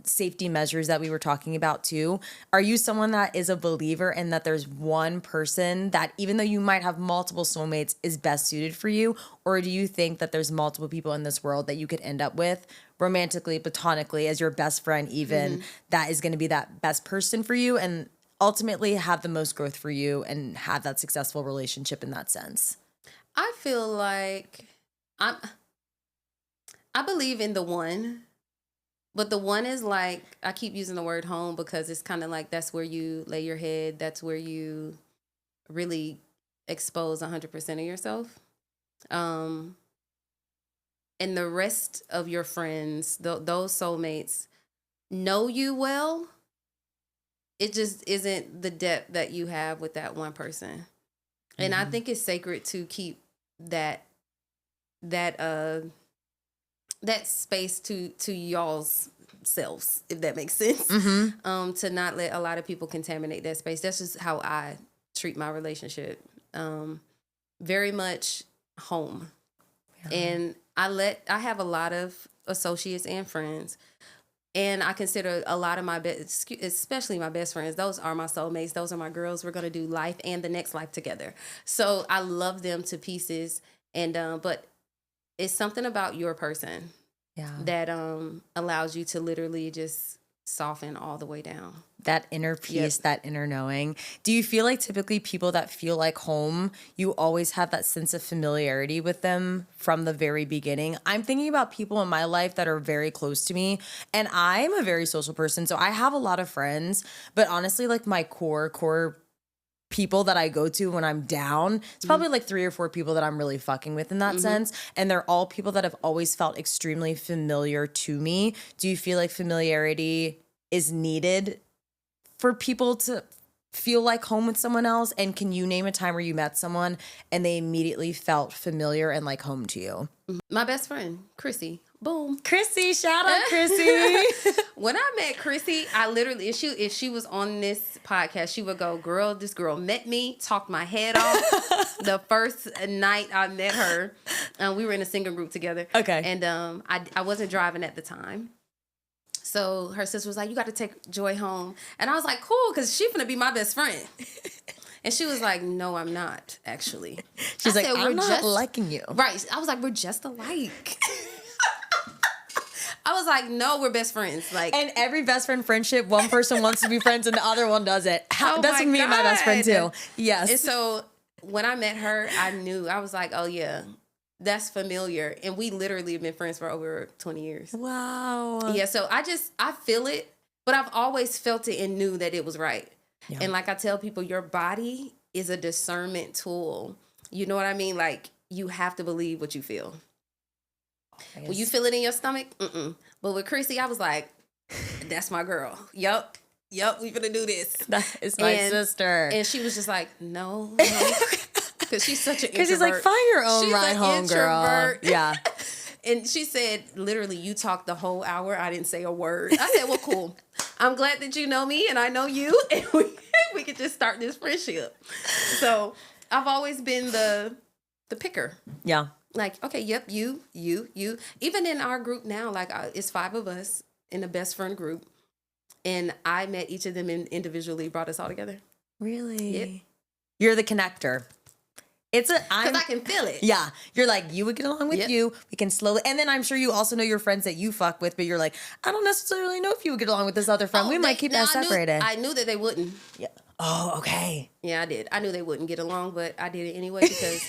safety measures that we were talking about too. Are you someone that is a believer in that there's one person that, even though you might have multiple soulmates, is best suited for you? Or do you think that there's multiple people in this world that you could end up with romantically, platonically, as your best friend even, that is going to be that best person for you and ultimately have the most growth for you and have that successful relationship in that sense? I feel like I believe in the one, but the one is like, I keep using the word home because it's kind of like that's where you lay your head. That's where you really expose 100% of yourself. And the rest of your friends, those soulmates, know you well. It just isn't the depth that you have with that one person. And I think it's sacred to keep that space to y'all's selves, if that makes sense. To not let a lot of people contaminate that space. That's just how I treat my relationship. Very much home. Yeah. And I have a lot of associates and friends. And I consider a lot of my especially my best friends, those are my soulmates. Those are my girls. We're going to do life and the next life together. So I love them to pieces. And but it's something about your person that allows you to literally just soften all the way down. That inner peace, that inner knowing. Do you feel like typically people that feel like home, you always have that sense of familiarity with them from the very beginning? I'm thinking about people in my life that are very close to me, and I'm a very social person, so I have a lot of friends, but honestly, like my core people that I go to when I'm down, it's probably like 3 or 4 people that I'm really fucking with in that sense. And they're all people that have always felt extremely familiar to me. Do you feel like familiarity is needed for people to feel like home with someone else? And can you name a time where you met someone and they immediately felt familiar and like home to you? My best friend, Chrissy. Boom. Chrissy, shout out Chrissy. When I met Chrissy, I literally, if she was on this podcast, she would go, girl, this girl met me, talked my head off. The first night I met her, we were in a singing group together. Okay. And I wasn't driving at the time. So her sister was like, you got to take Joy home. And I was like, cool, because she's going to be my best friend. And she was like, no, I'm not, actually. She's like, I'm not liking you. Right. I was like, we're just alike. I was like, no, we're best friends. Like, and every best friend friendship, one person wants to be friends and the other one doesn't. That's with me and my best friend too. Yes. And so when I met her, I knew, I was like, oh yeah, that's familiar. And we literally have been friends for over 20 years. Wow. Yeah. So I feel it, but I've always felt it and knew that it was right. Yeah. And like I tell people, your body is a discernment tool. You know what I mean? Like, you have to believe what you feel. When you feel it in your stomach, But with Chrissy, I was like, that's my girl. Yup, we gonna do this. That is my sister. And she was just like, no. Because she's such an introvert. Because she's like, find your own ride home, girl. Yeah. And she said, literally, you talked the whole hour. I didn't say a word. I said, well, cool. I'm glad that you know me and I know you. And we could just start this friendship. So I've always been the picker. Yeah. Like, okay, yep, you. Even in our group now, like, it's 5 of us in a best friend group. And I met each of them individually, brought us all together. Really? Yep. You're the connector. Because I can feel it. Yeah. You're like, you would get along with you. We can slowly. And then I'm sure you also know your friends that you fuck with, but you're like, I don't necessarily know if you would get along with this other friend. We might keep that separated. I knew that they wouldn't. Yeah. Oh, okay. Yeah, I did. I knew they wouldn't get along, but I did it anyway because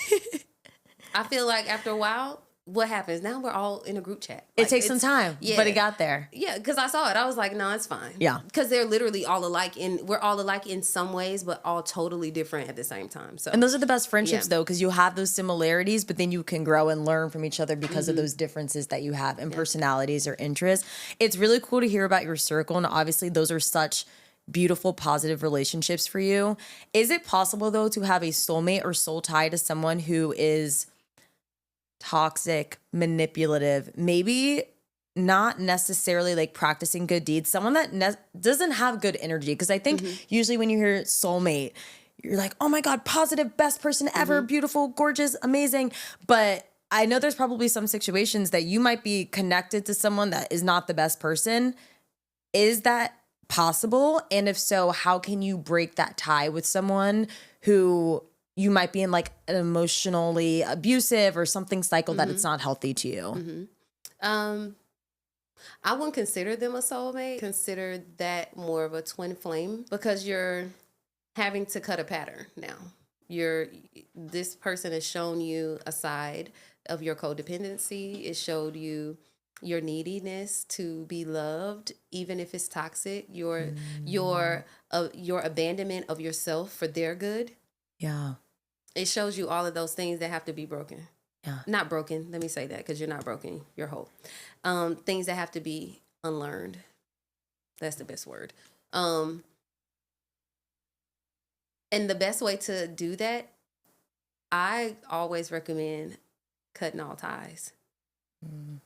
I feel like after a while, what happens? Now we're all in a group chat. It takes some time, but it got there. Yeah, because I saw it. I was like, no, it's fine. Yeah. Because they're literally all alike. We're all alike in some ways, but all totally different at the same time. So, and those are the best friendships, though, because you have those similarities, but then you can grow and learn from each other because of those differences that you have in personalities or interests. It's really cool to hear about your circle, and obviously those are such beautiful, positive relationships for you. Is it possible though to have a soulmate or soul tie to someone who is toxic, manipulative, maybe not necessarily like practicing good deeds, someone that doesn't have good energy? Because I think usually when you hear soulmate, you're like, oh my God, positive, best person ever, beautiful, gorgeous, amazing. But I know there's probably some situations that you might be connected to someone that is not the best person. Is that possible? And if so, how can you break that tie with someone who you might be in like an emotionally abusive or something cycle that it's not healthy to you? I wouldn't consider them a soulmate. Consider that more of a twin flame, because you're having to cut a pattern now. This person has shown you a side of your codependency. It showed you your neediness to be loved, even if it's toxic. Your abandonment of yourself for their good. Yeah. It shows you all of those things that have to be broken. Yeah. Not broken. Let me say that, because you're not broken. You're whole. Things that have to be unlearned. That's the best word. And the best way to do that, I always recommend cutting all ties.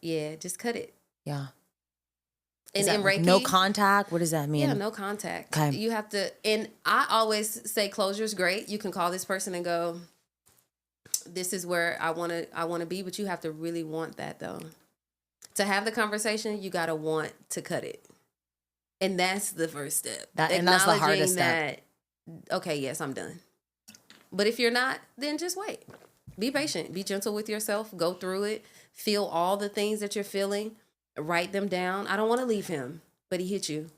Yeah, just cut it. Yeah. And in like Reiki, no contact? What does that mean? yeah, no contact. Okay. You have to, and I always say closure's great. You can call this person and go, this is where I want to be, but you have to really want that though. To have the conversation, you got to want to cut it. And that's the first step. And that's the hardest step. Okay, yes, I'm done. But if you're not, then just wait. Be patient. Be gentle with yourself. Go through it. Feel all the things that you're feeling. Write them down. I don't want to leave him, but he hit you.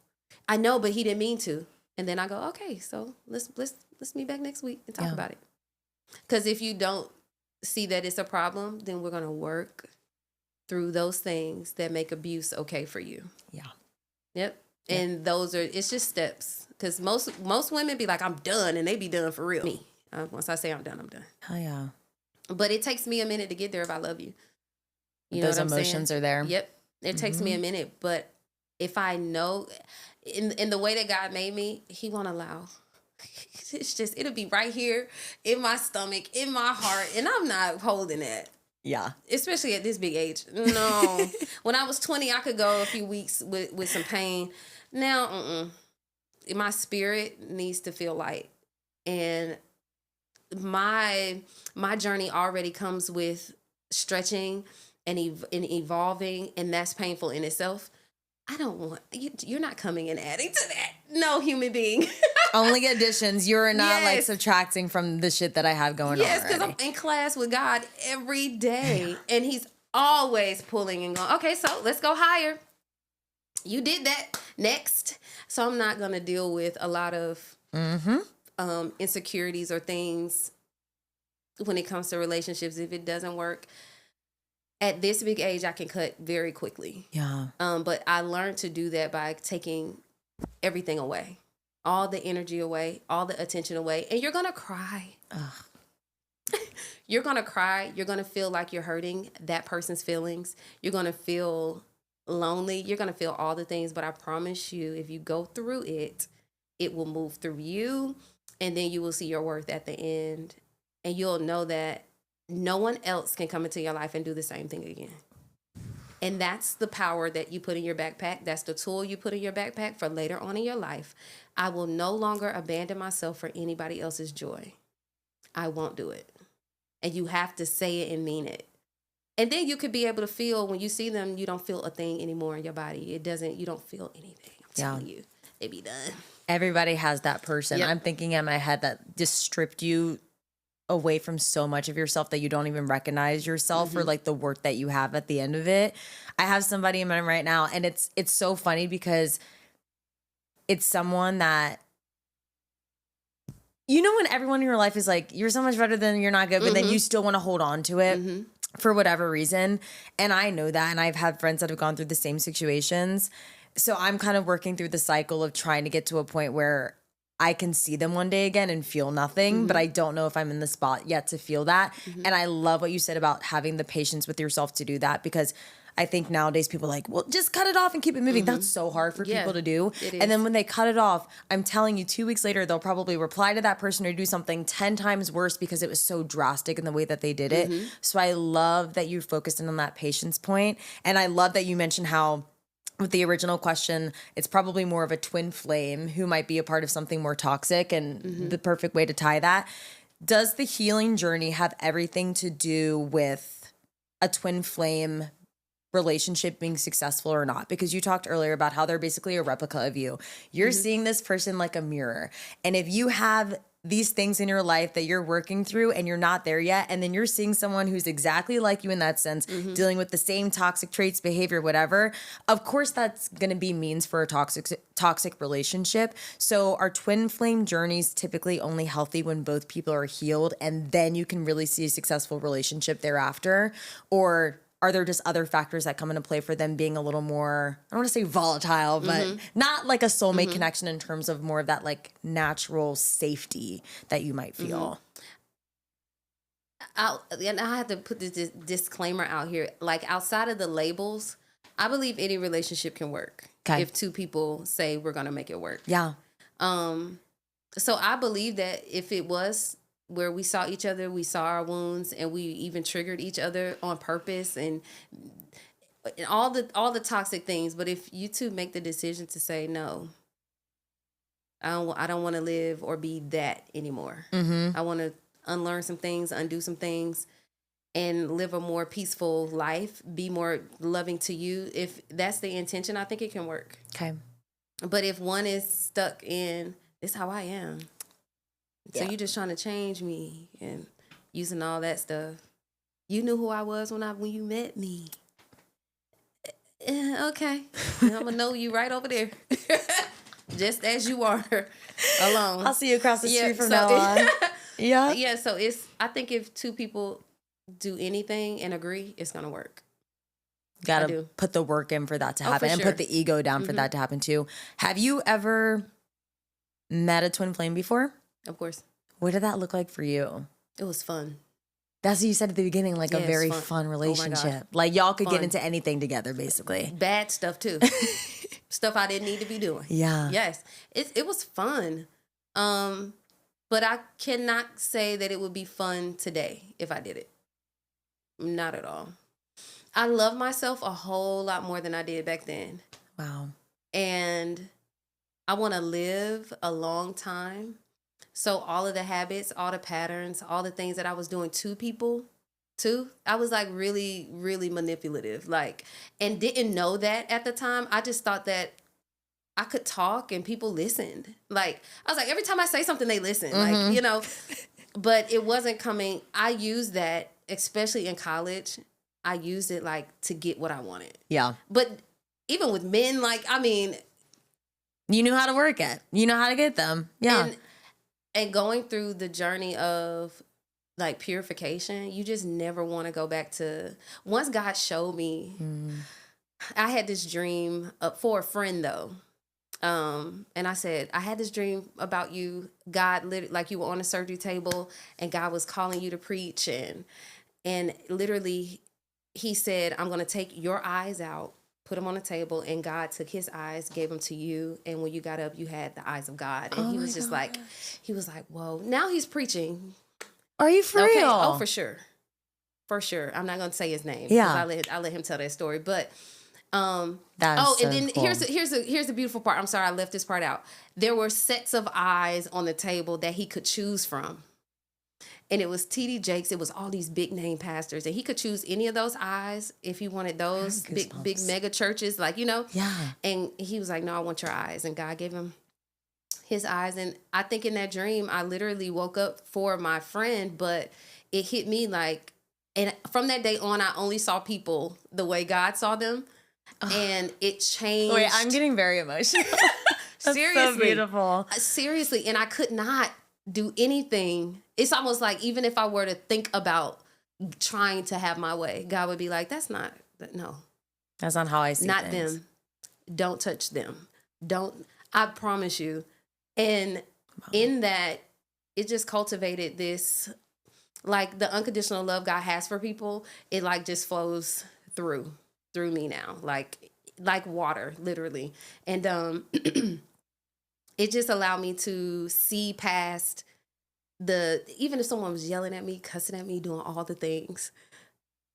I know, but he didn't mean to. And then I go, okay, so let's meet back next week and talk about it. Because if you don't see that it's a problem, then we're going to work through those things that make abuse okay for you. Yeah. Yep. And it's just steps. Because most women be like, I'm done, and they be done for real. Me. Once I say I'm done, I'm done. Oh, yeah. But it takes me a minute to get there if I love you. You Those know what emotions I'm saying? are there. Yep. It takes me a minute. But if I know, in the way that God made me, he won't allow. It's just, it'll be right here in my stomach, in my heart, and I'm not holding it. Yeah. Especially at this big age. No. When I was 20, I could go a few weeks with some pain. Now, my spirit needs to feel light. And my journey already comes with stretching and evolving, and that's painful in itself. I don't want you're not coming and adding to that. No human being. Only additions. You're not like subtracting from the shit that I have going on. Yes, because I'm in class with God every day, and he's always pulling and going, okay, so let's go higher. You did that. Next. So I'm not going to deal with a lot of insecurities or things when it comes to relationships. If it doesn't work, at this big age, I can cut very quickly. Yeah. But I learned to do that by taking everything away, all the energy away, all the attention away, and you're going to cry. You're going to cry. You're going to feel like you're hurting that person's feelings. You're going to feel lonely. You're going to feel all the things, but I promise you, if you go through it, it will move through you, and then you will see your worth at the end, and you'll know that no one else can come into your life and do the same thing again. And that's the power that you put in your backpack. That's the tool you put in your backpack for later on in your life. I will no longer abandon myself for anybody else's joy. I won't do it. And you have to say it and mean it. And then you could be able to feel, when you see them, you don't feel a thing anymore in your body. You don't feel anything. I'm telling you, it be done. Everybody has that person. Yep. I'm thinking in my head that just stripped you away from so much of yourself that you don't even recognize yourself or like the work that you have at the end of it. I have somebody in mind right now, and it's so funny because it's someone that, you know, when everyone in your life is like, you're so much better than you're not good, but then you still want to hold on to it for whatever reason. And I know that, and I've had friends that have gone through the same situations. So I'm kind of working through the cycle of trying to get to a point where I can see them one day again and feel nothing, but I don't know if I'm in the spot yet to feel that. And I love what you said about having the patience with yourself to do that, because I think nowadays people are like, well, just cut it off and keep it moving. That's so hard for people to do. it is. And then when they cut it off, I'm telling you, 2 weeks later, they'll probably reply to that person or do something 10 times worse because it was so drastic in the way that they did it. So I love that you focused in on that patience point. And I love that you mentioned how with the original question, it's probably more of a twin flame who might be a part of something more toxic, and the perfect way to tie that. Does the healing journey have everything to do with a twin flame relationship being successful or not? Because you talked earlier about how they're basically a replica of you. You're seeing this person like a mirror. And if you have these things in your life that you're working through and you're not there yet, and then you're seeing someone who's exactly like you in that sense, dealing with the same toxic traits, behavior, whatever, of course that's going to be means for a toxic relationship. So are twin flame journeys typically only healthy when both people are healed, and then you can really see a successful relationship thereafter? Or are there just other factors that come into play for them being a little more, I don't want to say volatile, but not like a soulmate connection in terms of more of that like natural safety that you might feel? And I have to put this disclaimer out here. Like, outside of the labels, I believe any relationship can work if two people say we're going to make it work. Yeah. So I believe that if it was where we saw each other, we saw our wounds, and we even triggered each other on purpose, and all the toxic things. But if you two make the decision to say no, I don't want to live or be that anymore. I want to unlearn some things, undo some things, and live a more peaceful life, be more loving to you. If that's the intention, I think it can work. Okay. But if one is stuck in, this is how I am, so you're just trying to change me and using all that stuff. You knew who I was when you met me. Okay. I'm going to know you right over there. Just as you are alone. I'll see you across the street from now on. Yeah. Yeah, so I think if two people do anything and agree, it's going to work. Gotta put the work in for that to happen, and put the ego down for that to happen too. Have you ever met a twin flame before? Of course. What did that look like for you? It was fun. That's what you said at the beginning, like a very fun relationship. Like y'all could get into anything together, basically. Bad stuff too. Stuff I didn't need to be doing. Yeah. Yes. It was fun. But I cannot say that it would be fun today if I did it. Not at all. I love myself a whole lot more than I did back then. Wow. And I want to live a long time. So all of the habits, all the patterns, all the things that I was doing to people, I was like really, really manipulative, like, and didn't know that at the time. I just thought that I could talk and people listened. Like, I was like, every time I say something, they listen, like, you know, but it wasn't coming. I used that, especially in college. I used it like to get what I wanted. Yeah. But even with men, like, I mean, you knew how to work it. You know how to get them. Yeah. And going through the journey of like purification, you just never want to go back to, once God showed me, I had this dream for a friend though. And I said, I had this dream about you. God, like you were on a surgery table and God was calling you to preach. And literally he said, I'm going to take your eyes out, put them on the table, and God took his eyes, gave them to you, and when you got up, you had the eyes of God. And he was just like, he was like, whoa. Now he's preaching. Are you for real? Oh, for sure. For sure. I'm not going to say his name. Yeah. I let him tell that story. But, that's and then cool. here's the beautiful part. I'm sorry, I left this part out. There were sets of eyes on the table that he could choose from. And it was T.D. Jakes. It was all these big name pastors. And he could choose any of those eyes if he wanted those big mega churches, like, you know. Yeah. And he was like, no, I want your eyes. And God gave him his eyes. And I think in that dream, I literally woke up for my friend, but it hit me like, and from that day on, I only saw people the way God saw them. And it changed. Wait, I'm getting very emotional. Seriously. So beautiful. Seriously. And I could not do anything. It's almost like even if I were to think about trying to have my way, God would be like, that's not how I see not things. them. Don't touch them. I promise you. And in that, it just cultivated this, like the unconditional love God has for people. It like just flows through. through me now, like water, literally. And it just allowed me to see past even if someone was yelling at me, cussing at me, doing all the things,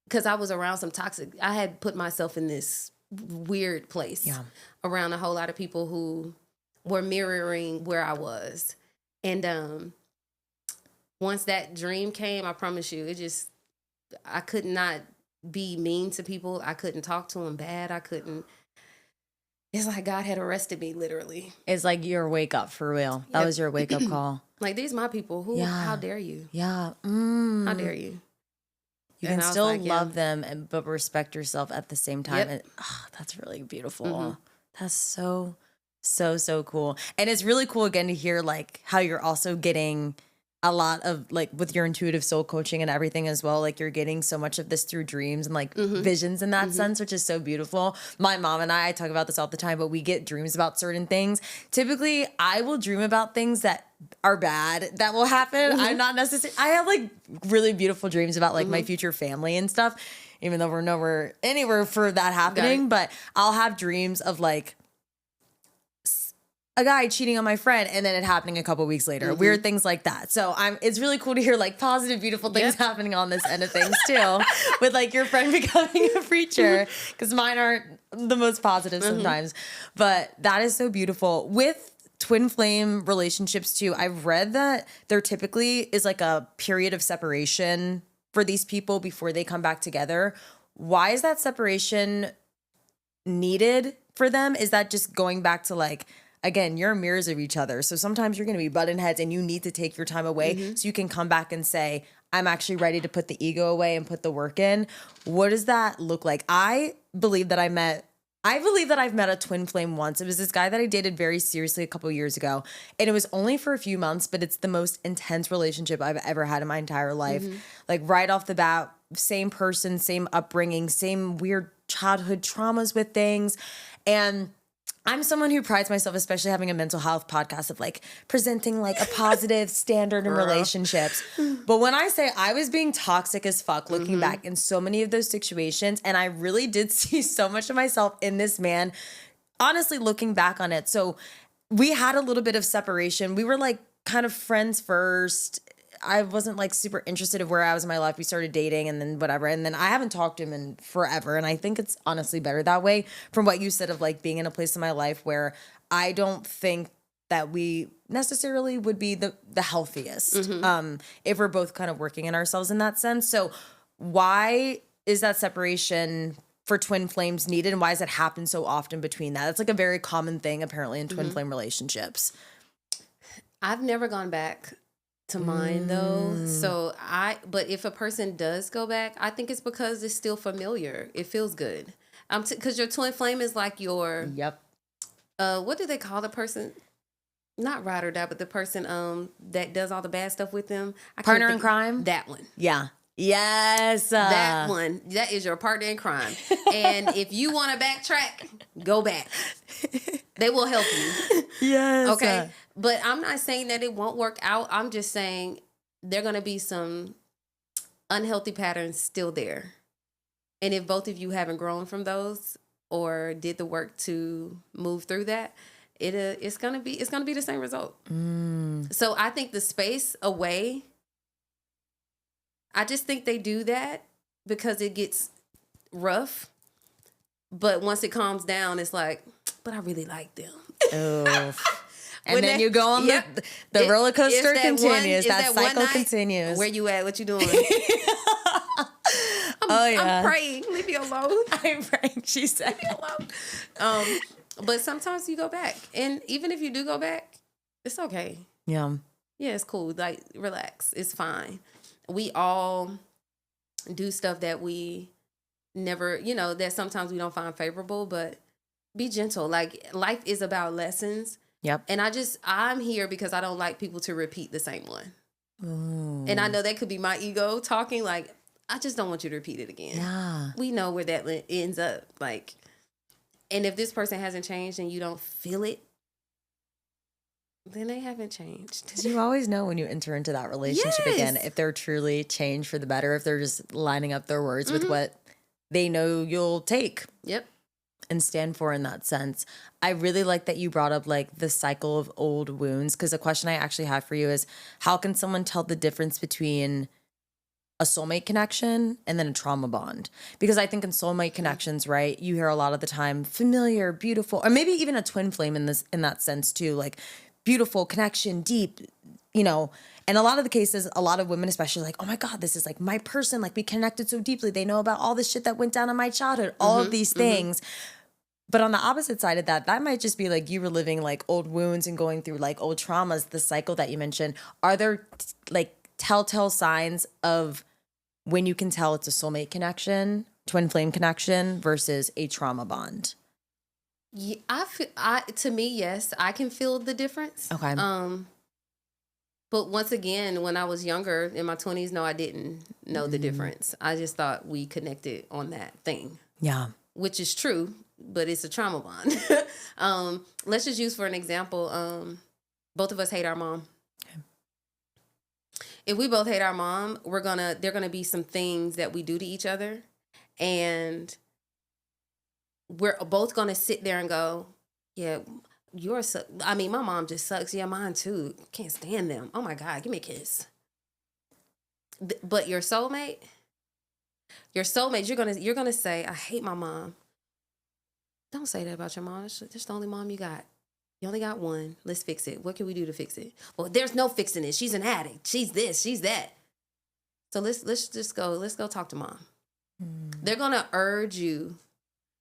because I was around some toxic, I had put myself in this weird place around a whole lot of people who were mirroring where I was. And once that dream came, I promise you, I could not be mean to people. I couldn't talk to them bad. It's like God had arrested me, literally. It's like your wake up for real. That was your wake up call. Like, these my people. How dare you? Yeah. How dare you? You can still love them, but respect yourself at the same time. Yep. And, that's really beautiful. That's so, so, so cool. And it's really cool again to hear like how you're also getting a lot of like with your intuitive soul coaching and everything as well. Like you're getting so much of this through dreams and like visions in that sense, which is so beautiful. My mom and I talk about this all the time, but we get dreams about certain things. Typically, I will dream about things that are bad that will happen. I'm not necessarily, I have like really beautiful dreams about like my future family and stuff, even though we're nowhere anywhere for that happening. But I'll have dreams of like a guy cheating on my friend and then it happening a couple weeks later, weird things like that. So it's really cool to hear like positive, beautiful things happening on this end of things too, with like your friend becoming a preacher, because mine aren't the most positive sometimes, but that is so beautiful. With twin flame relationships too, I've read that there typically is like a period of separation for these people before they come back together. Why is that separation needed for them? Is that just going back to like, again, you're mirrors of each other. So sometimes you're going to be button heads and you need to take your time away so you can come back and say, I'm actually ready to put the ego away and put the work in. What does that look like? I believe that I've met a twin flame once. It was this guy that I dated very seriously a couple years ago. And it was only for a few months, but it's the most intense relationship I've ever had in my entire life. Like right off the bat, same person, same upbringing, same weird childhood traumas with things. And I'm someone who prides myself, especially having a mental health podcast, of like presenting like a positive standard in relationships. But when I say I was being toxic as fuck, looking back in so many of those situations, and I really did see so much of myself in this man, honestly, looking back on it. So we had a little bit of separation. We were like kind of friends first. I wasn't like super interested in where I was in my life. We started dating and then whatever. And then I haven't talked to him in forever. And I think it's honestly better that way, from what you said of like being in a place in my life where I don't think that we necessarily would be the healthiest if we're both kind of working in ourselves in that sense. So why is that separation for twin flames needed, and why does it happen so often between that? It's like a very common thing apparently in twin flame relationships. I've never gone back to mine though. But if a person does go back, I think it's because it's still familiar. It feels good. Because your twin flame is like your what do they call the person? Not ride or die, but the person that does all the bad stuff with them. Partner in crime? That one. Yeah. Yes. That one. That is your partner in crime. And if you want to backtrack, go back. They will help you. Yes. Okay. But I'm not saying that it won't work out. I'm just saying there are going to be some unhealthy patterns still there. And if both of you haven't grown from those or did the work to move through that, it's going to be the same result. So I think the space away, I just think they do that because it gets rough. But once it calms down, it's like, but I really like them. Oh. And then you go on the roller coaster continues. That cycle continues. Where you at? What you doing? I'm praying. Leave me alone. I'm praying. She said. Leave me alone. But sometimes you go back. And even if you do go back, it's okay. Yeah. Yeah, it's cool. Like, relax. It's fine. We all do stuff that we never, that sometimes we don't find favorable, but be gentle. Like, life is about lessons. Yep. And I'm here because I don't like people to repeat the same one. Ooh. And I know that could be my ego talking, like, I just don't want you to repeat it again. Yeah. We know where that ends up. Like, and if this person hasn't changed and you don't feel it, then they haven't changed. Because you always know when you enter into that relationship again, if they're truly changed for the better, if they're just lining up their words with what they know you'll take Yep. and stand for in that sense. I really like that you brought up like the cycle of old wounds, because a question I actually have for you is, how can someone tell the difference between a soulmate connection and then a trauma bond? Because I think in soulmate connections, right, you hear a lot of the time familiar, beautiful, or maybe even a twin flame in that sense too, like beautiful connection, deep, you know. And a lot of the cases, a lot of women especially, like, oh my God, this is like my person, like we connected so deeply, they know about all the shit that went down in my childhood, all of these things. But on the opposite side of that, that might just be like you reliving like old wounds and going through like old traumas, the cycle that you mentioned. Are there like telltale signs of when you can tell it's a soulmate connection, twin flame connection versus a trauma bond? Yeah, to me, yes, I can feel the difference. Okay. But once again, when I was younger in my 20s, no, I didn't know the difference. I just thought we connected on that thing. Yeah. Which is true, but it's a trauma bond. Let's just use for an example, both of us hate our mom. Okay. If we both hate our mom, there are gonna be some things that we do to each other, and we're both gonna sit there and go, yeah, my mom just sucks. Yeah, mine too. Can't stand them. Oh my God, give me a kiss. But your soulmate, you're gonna say, I hate my mom. Don't say that about your mom. That's the only mom you got. You only got one. Let's fix it. What can we do to fix it? Well, there's no fixing it. She's an addict. She's this. She's that. So let's go talk to mom. They're gonna urge you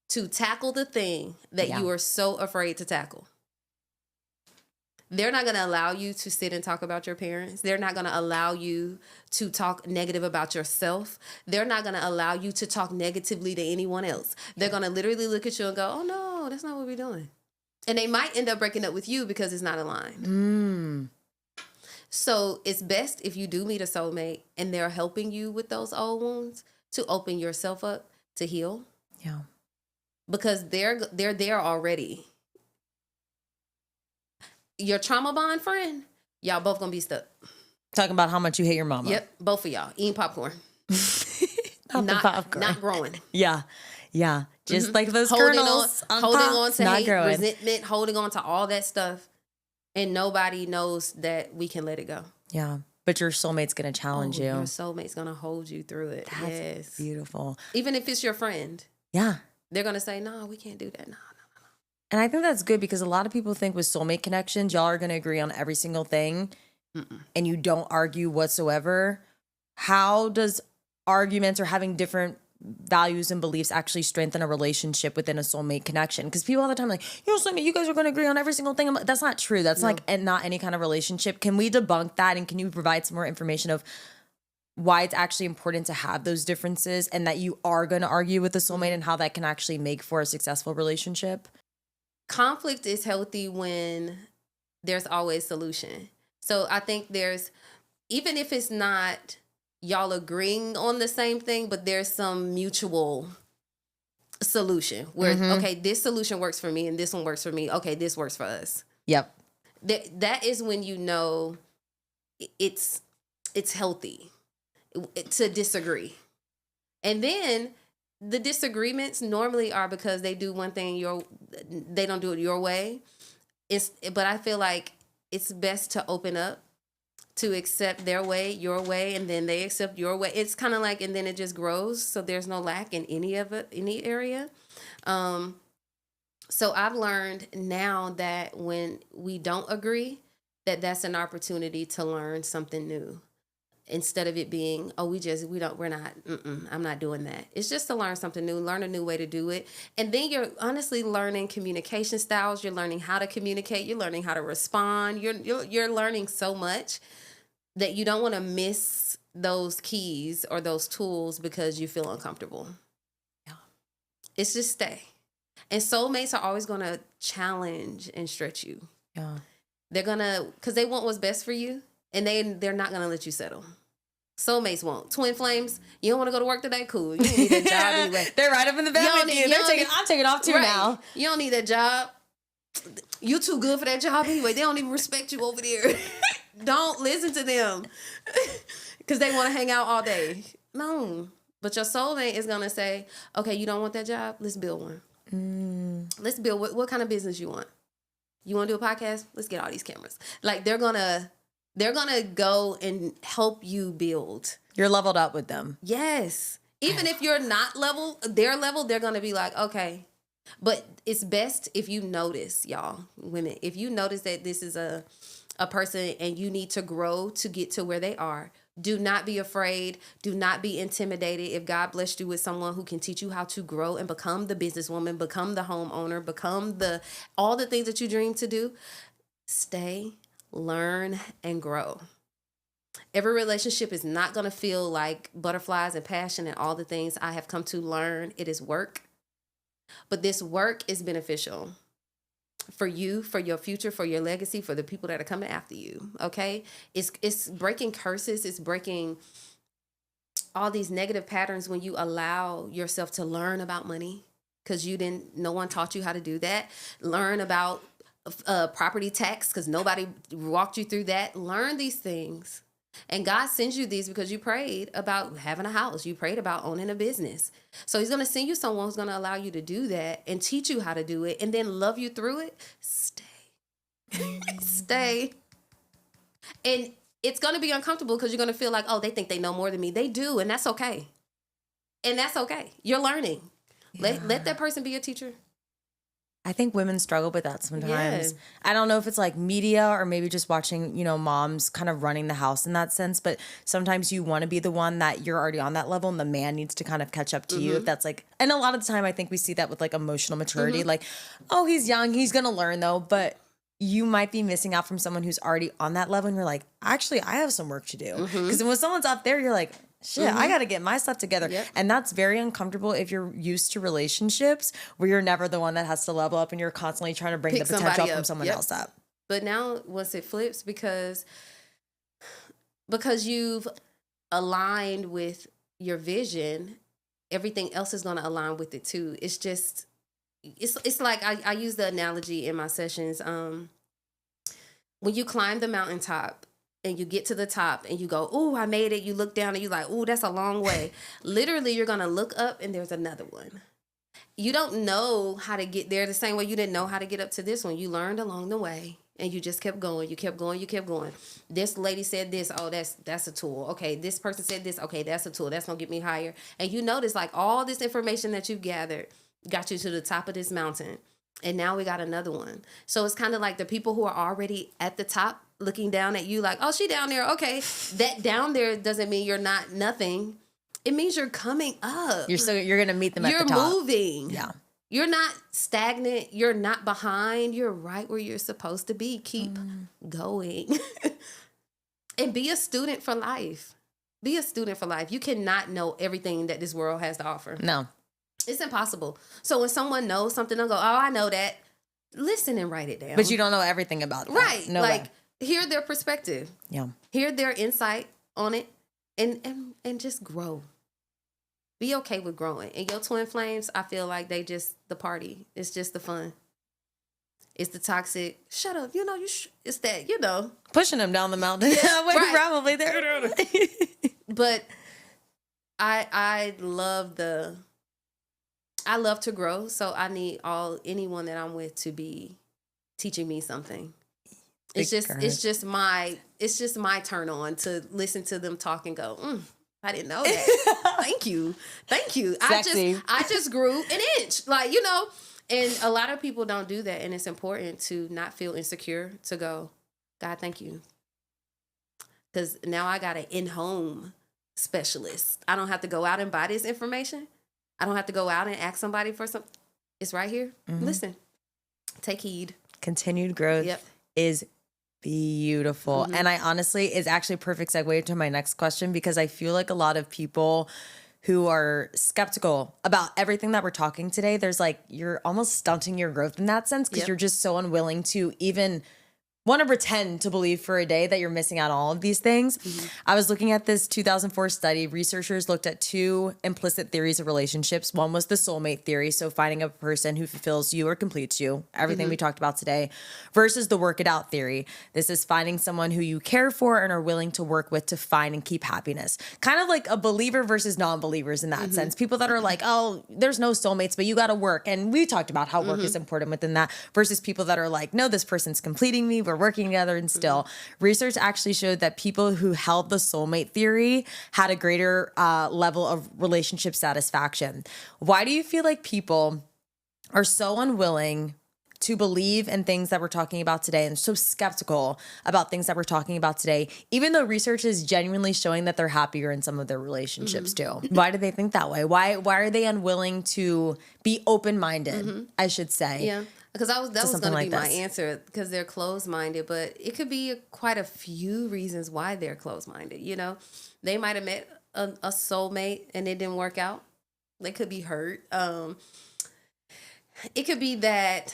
to tackle the thing that you are so afraid to tackle. They're not going to allow you to sit and talk about your parents. They're not going to allow you to talk negative about yourself. They're not going to allow you to talk negatively to anyone else. They're going to literally look at you and go, oh, no, that's not what we're doing. And they might end up breaking up with you because it's not aligned. So it's best if you do meet a soulmate and they're helping you with those old wounds to open yourself up to heal. Yeah. Because they're there already. Your trauma bond friend, y'all both gonna be stuck. Talking about how much you hate your mama. Yep, both of y'all eating popcorn. not popcorn. Not growing. Yeah. Just like those kernels holding on to hate, growing. resentment, holding on to all that stuff, and nobody knows that we can let it go. Yeah, but your soulmate's gonna challenge you. Your soulmate's gonna hold you through it. That's beautiful. Even if it's your friend. Yeah. They're gonna say, no, we can't do that. No. And I think that's good because a lot of people think with soulmate connections, y'all are going to agree on every single thing and you don't argue whatsoever. How does arguments or having different values and beliefs actually strengthen a relationship within a soulmate connection? Because people all the time are like, soulmate, you guys are going to agree on every single thing. I'm like, that's not true. That's not any kind of relationship. Can we debunk that? And can you provide some more information of why it's actually important to have those differences and that you are going to argue with a soulmate and how that can actually make for a successful relationship? Conflict is healthy when there's always solution. So I think even if it's not y'all agreeing on the same thing, but there's some mutual solution where, okay, this solution works for me and this one works for me. Okay, this works for us. Yep. That is when you know it's healthy to disagree. And then the disagreements normally are because they do one thing they don't do it your way. But I feel like it's best to open up to accept their way, your way, and then they accept your way. It's kind of like, and then it just grows. So there's no lack in any area. So I've learned now that when we don't agree, that's an opportunity to learn something new. Instead of it being, I'm not doing that. It's just to learn something new, learn a new way to do it. And then you're honestly learning communication styles. You're learning how to communicate. You're learning how to respond. You're learning so much that you don't want to miss those keys or those tools because you feel uncomfortable. Yeah. It's just stay. And soulmates are always going to challenge and stretch you. Yeah. They're going to, because they want what's best for you. And they're not going to let you settle. Soulmates won't. Twin flames, you don't want to go to work today? Cool. You don't need that job anyway. They're right up in the bed with you. I'm taking off too now. You don't need that job. You too good for that job anyway. They don't even respect you over there. Don't listen to them. Because they want to hang out all day. No. But your soulmate is going to say, okay, you don't want that job? Let's build one. Let's build, what kind of business you want? You want to do a podcast? Let's get all these cameras. Like they're going to go and help you build. You're leveled up with them. Yes. Even if you're not their level, they're going to be like, okay. But it's best if you notice, y'all, women, if you notice that this is a person and you need to grow to get to where they are, do not be afraid. Do not be intimidated. If God blessed you with someone who can teach you how to grow and become the businesswoman, become the homeowner, become all the things that you dream to do, stay, learn, and grow. Every relationship is not going to feel like butterflies and passion and all the things I have come to learn. It is work. But this work is beneficial for you, for your future, for your legacy, for the people that are coming after you. Okay? It's breaking curses. It's breaking all these negative patterns when you allow yourself to learn about money because no one taught you how to do that. Learn about property tax because nobody walked you through that. Learn these things. And God sends you these because you prayed about having a house. You prayed about owning a business. So he's going to send you someone who's going to allow you to do that and teach you how to do it and then love you through it. Stay. Stay. And it's going to be uncomfortable because you're going to feel like, oh, they think they know more than me. They do. And that's okay. And that's okay. You're learning. Yeah. Let that person be a teacher. I think women struggle with that sometimes. Yeah. I don't know if it's like media or maybe just watching, moms kind of running the house in that sense. But sometimes you want to be the one that you're already on that level and the man needs to kind of catch up to you. If that's like, and a lot of the time I think we see that with like emotional maturity. Like, oh, he's young. He's going to learn though. But you might be missing out from someone who's already on that level. And you're like, actually, I have some work to do. Because when someone's up there, you're like, shit, I got to get my stuff together. Yep. And that's very uncomfortable if you're used to relationships where you're never the one that has to level up and you're constantly trying to bring the potential from someone else up. But now once it flips, because you've aligned with your vision, everything else is going to align with it too. It's just, it's like I use the analogy in my sessions. When you climb the mountaintop, and you get to the top and you go, ooh, I made it. You look down and you're like, ooh, that's a long way. Literally, you're going to look up and there's another one. You don't know how to get there the same way you didn't know how to get up to this one. You learned along the way and you just kept going. You kept going. You kept going. This lady said this. Oh, that's a tool. Okay, this person said this. Okay, that's a tool. That's going to get me higher. And you notice like all this information that you've gathered got you to the top of this mountain. And now we got another one. So it's kind of like the people who are already at the top looking down at you like, oh, she down there. Okay. That down there doesn't mean you're not nothing. It means you're coming up. You're going to meet them at the top. You're moving. Yeah. You're not stagnant. You're not behind. You're right where you're supposed to be. Keep going. And be a student for life. Be a student for life. You cannot know everything that this world has to offer. No. It's impossible. So when someone knows something, they'll go, oh, I know that. Listen and write it down. But you don't know everything about that. Right. No like, way. Hear their perspective. Yeah. Hear their insight on it and just grow. Be okay with growing. And your twin flames, I feel like they just the party. It's just the fun. It's the toxic, shut up, it's that, pushing them down the mountain. Yeah, right. Probably there. But I love to grow, so I need anyone that I'm with to be teaching me something. It's just my turn on to listen to them talk and go, I didn't know that. Thank you. Sexy. I just grew an inch, and a lot of people don't do that. And it's important to not feel insecure, to go, God, thank you. Because now I got an in-home specialist. I don't have to go out and buy this information. I don't have to go out and ask somebody for something. It's right here. Listen, take heed. Continued growth is beautiful. And I honestly, is actually a perfect segue to my next question, because I feel like a lot of people who are skeptical about everything that we're talking today, there's like, you're almost stunting your growth in that sense, because you're just so unwilling to even want to pretend to believe for a day that you're missing out on all of these things. I was looking at this 2004 study. Researchers looked at two implicit theories of relationships. One was the soulmate theory, so finding a person who fulfills you or completes you, everything we talked about today, versus the work it out theory. This is finding someone who you care for and are willing to work with to find and keep happiness. Kind of like a believer versus non-believers in that sense. People that are like, oh, there's no soulmates, but you got to work. And we talked about how work is important within that, versus people that are like, no, this person's completing me. We're working together. And still, research actually showed that people who held the soulmate theory had a greater level of relationship satisfaction. Why do you feel like people are so unwilling to believe in things that we're talking about today and so skeptical about things that we're talking about today, even though research is genuinely showing that they're happier in some of their relationships too? Why do they think that way? Why are they unwilling to be open-minded, I should say? Yeah. Because that was going to be like my this. answer, because they're closed-minded, but it could be quite a few reasons why they're closed-minded. You know, they might have met a soulmate and it didn't work out. They could be hurt. It could be that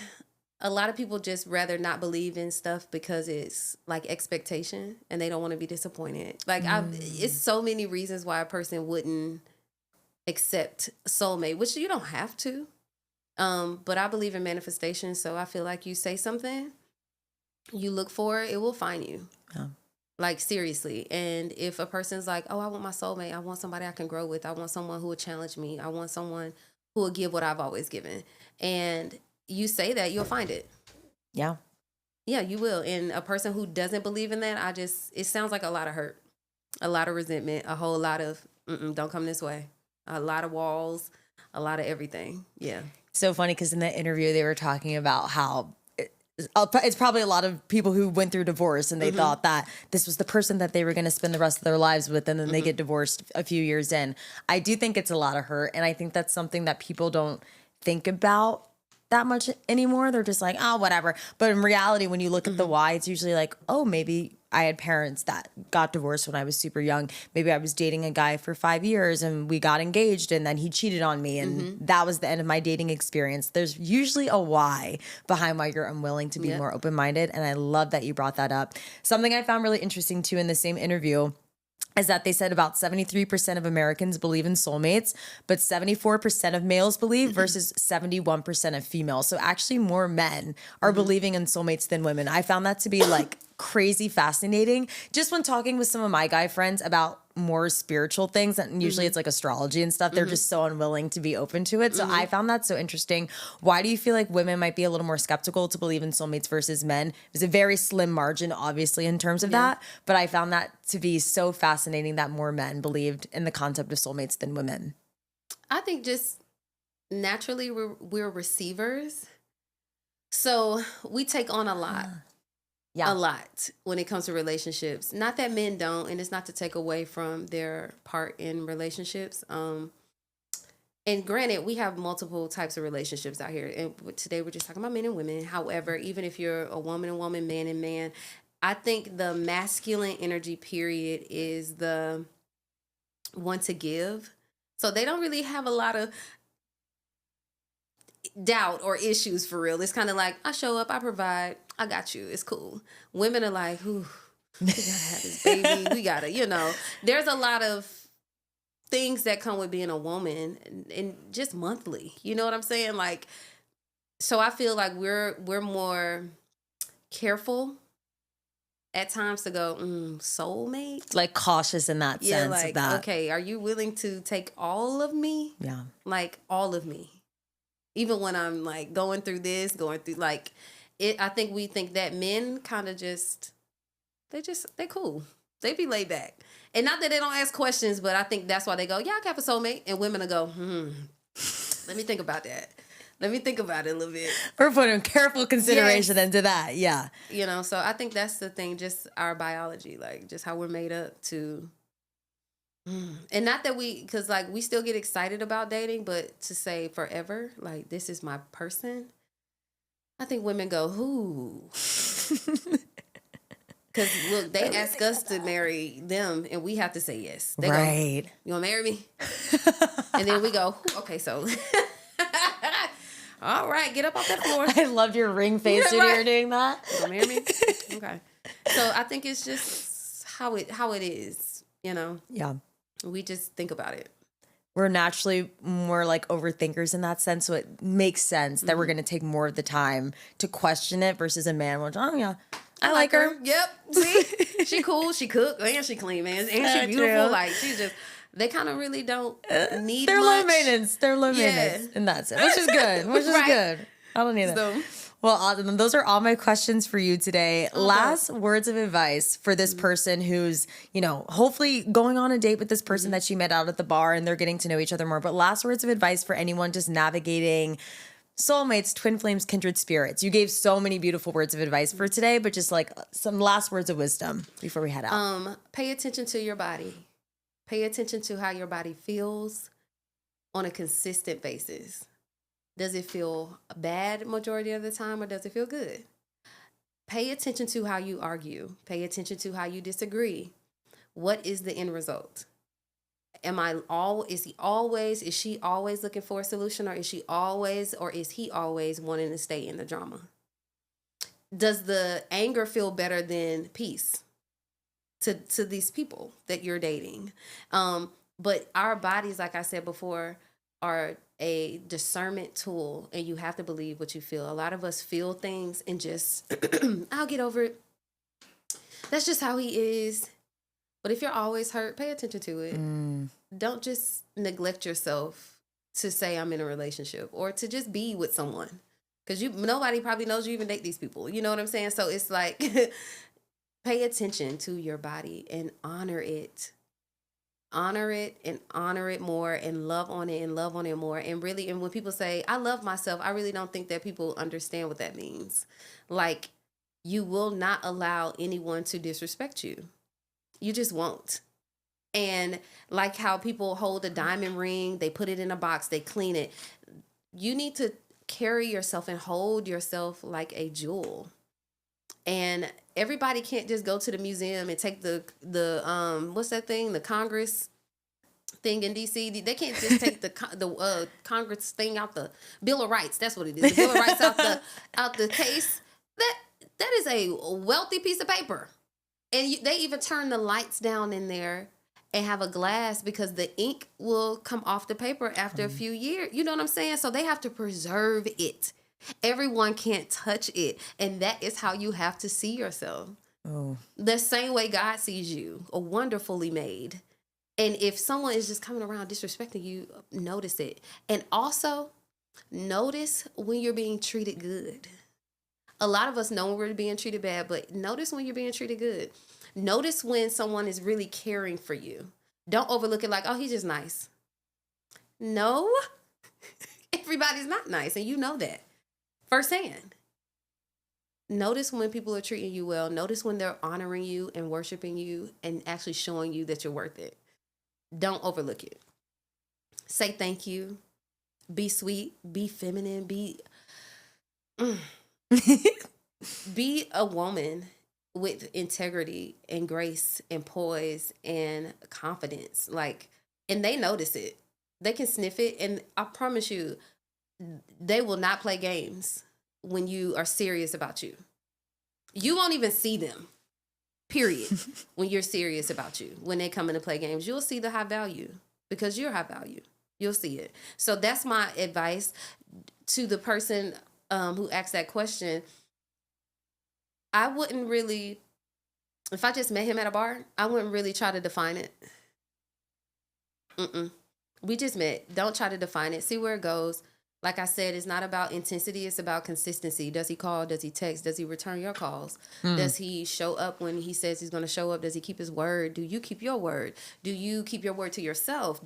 a lot of people just rather not believe in stuff because it's like expectation and they don't want to be disappointed. Like it's so many reasons why a person wouldn't accept soulmate, which you don't have to. But I believe in manifestation, so I feel like you say something, you look for it, it will find you. Yeah. Like, seriously. And if a person's like, oh, I want my soulmate, I want somebody I can grow with, I want someone who will challenge me, I want someone who will give what I've always given, and you say that, you'll find it. Yeah. Yeah, you will. And a person who doesn't believe in that, it sounds like a lot of hurt, a lot of resentment, a whole lot of, don't come this way, a lot of walls, a lot of everything. Yeah. So funny, because in the interview they were talking about how it's probably a lot of people who went through divorce and they thought that this was the person that they were going to spend the rest of their lives with, and then they get divorced a few years in. I do think it's a lot of hurt, and I think that's something that people don't think about that much anymore. They're just like, oh, whatever. But in reality, when you look at the why, it's usually like, oh, maybe I had parents that got divorced when I was super young. Maybe I was dating a guy for 5 years and we got engaged and then he cheated on me, and that was the end of my dating experience. There's usually a why behind why you're unwilling to be more open-minded. And I love that you brought that up. Something I found really interesting too in the same interview is that they said about 73% of Americans believe in soulmates, but 74% of males believe versus 71% of females. So actually more men are believing in soulmates than women. I found that to be like crazy fascinating. Just when talking with some of my guy friends about more spiritual things, and usually it's like astrology and stuff, they're just so unwilling to be open to it. So I found that so interesting. Why do you feel like women might be a little more skeptical to believe in soulmates versus men? There's a very slim margin, obviously, in terms of that, but I found that to be so fascinating that more men believed in the concept of soulmates than women. I think just naturally we're receivers, so we take on a lot. Yeah. A lot when it comes to relationships. Not that men don't, and it's not to take away from their part in relationships. And granted, we have multiple types of relationships out here. And today we're just talking about men and women. However, even if you're a woman and woman, man and man, I think the masculine energy period is the one to give. So they don't really have a lot of doubt or issues for real. It's kind of like, I show up, I provide, I got you, it's cool. Women are like, ooh, we gotta have this baby, we gotta, there's a lot of things that come with being a woman, and just monthly, you know what I'm saying? Like, so I feel like we're more careful at times to go, soulmate? Like cautious in that sense like, of that. Okay, are you willing to take all of me? Yeah. Like all of me. Even when I'm like going through like it, I think we think that men kind of they're cool. They be laid back. And not that they don't ask questions, but I think that's why they go, yeah, I can have a soulmate. And women will go, let me think about that. Let me think about it a little bit. We're putting careful consideration into that. Yeah. So I think that's the thing, just our biology, like just how we're made up to. And not that because like we still get excited about dating, but to say forever, like this is my person, I think women go, who? Because look, they ask us to marry them, and we have to say yes. They go, you want to marry me? And then we go, okay, so All right, get up off that floor. I loved your ring face when you were doing that. Don't marry me. Okay. So I think it's just how it is, you know. Yeah. We just think about it. We're naturally more like overthinkers in that sense. So it makes sense that we're going to take more of the time to question it versus a man, which, oh, yeah, I like her. Yep. See? She cool. She cook. And she clean, man. And she beautiful. True. Like, she's just, they kind of really don't need They're much. low maintenance. They're low maintenance. And that's it. Which is good. Which is good. I don't need it. So, Well, awesome. Those are all my questions for you today. Last words of advice for this person who's, you know, hopefully going on a date with this person that you met out at the bar and they're getting to know each other more. But last words of advice for anyone just navigating soulmates, twin flames, kindred spirits. You gave so many beautiful words of advice for today, but just like some last words of wisdom before we head out. Pay attention to your body. Pay attention to how your body feels on a consistent basis. Does it feel bad majority of the time or does it feel good? Pay attention to how you argue. Pay attention to how you disagree. What is the end result? Is she always looking for a solution, or is he always wanting to stay in the drama? Does the anger feel better than peace to these people that you're dating? But our bodies, like I said before, are a discernment tool, and you have to believe what you feel. A lot of us feel things and just, I'll get over it. That's just how he is. But if you're always hurt, pay attention to it. Don't just neglect yourself to say I'm in a relationship or to just be with someone. Because nobody probably knows you even date these people. You know what I'm saying? So it's like, pay attention to your body and honor it. Honor it and honor it more and love on it and love on it more. And really, and when people say, I love myself, I really don't think that people understand what that means. Like, you will not allow anyone to disrespect you. You just won't. And like how people hold a diamond ring, they put it in a box, they clean it. You need to carry yourself and hold yourself like a jewel. And everybody can't just go to the museum and take the what's that thing? The Congress thing in DC. They can't just take the Congress thing out the Bill of Rights. That's what it is. The Bill of Rights out the case. That is a wealthy piece of paper. And they even turn the lights down in there and have a glass because the ink will come off the paper after a few years. You know what I'm saying? So they have to preserve it. Everyone can't touch it. And that is how you have to see yourself. Oh. The same way God sees you, wonderfully made. And if someone is just coming around disrespecting you, notice it. And also, notice when you're being treated good. A lot of us know when we're being treated bad, but notice when you're being treated good. Notice when someone is really caring for you. Don't overlook it like, oh, he's just nice. No, everybody's not nice, and you know that firsthand. Notice when people are treating you well. Notice when they're honoring you and worshiping you and actually showing you that you're worth it. Don't overlook it. Say thank you. Be sweet. Be feminine. Be a woman with integrity and grace and poise and confidence. And they notice it. They can sniff it. And I promise you, they will not play games when you are serious about you. You won't even see them, period, when you're serious about you. When they come in to play games, you'll see the high value because you're high value. You'll see it. So that's my advice to the person who asked that question. I wouldn't really, if I just met him at a bar, I wouldn't really try to define it. We just met. Don't try to define it. See where it goes. Like I said, it's not about intensity. It's about consistency. Does he call? Does he text? Does he return your calls? Does he show up when he says he's going to show up? Does he keep his word? Do you keep your word? Do you keep your word to yourself?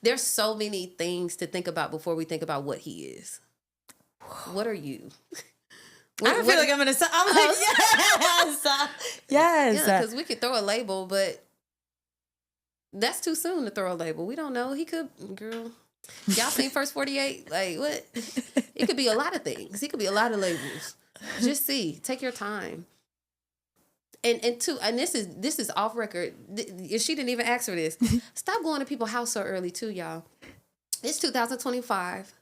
There's so many things to think about before we think about what he is. What are you? I don't feel like I'm going to... I'm like, yes! Yes. Yeah, because we could throw a label, but that's too soon to throw a label. We don't know. He could... Girl... Y'all seen First 48? Like, what? It could be a lot of things. It could be a lot of labels. Just see. Take your time. And this is off record. She didn't even ask for this. Stop going to people's house so early too, y'all. It's 2025.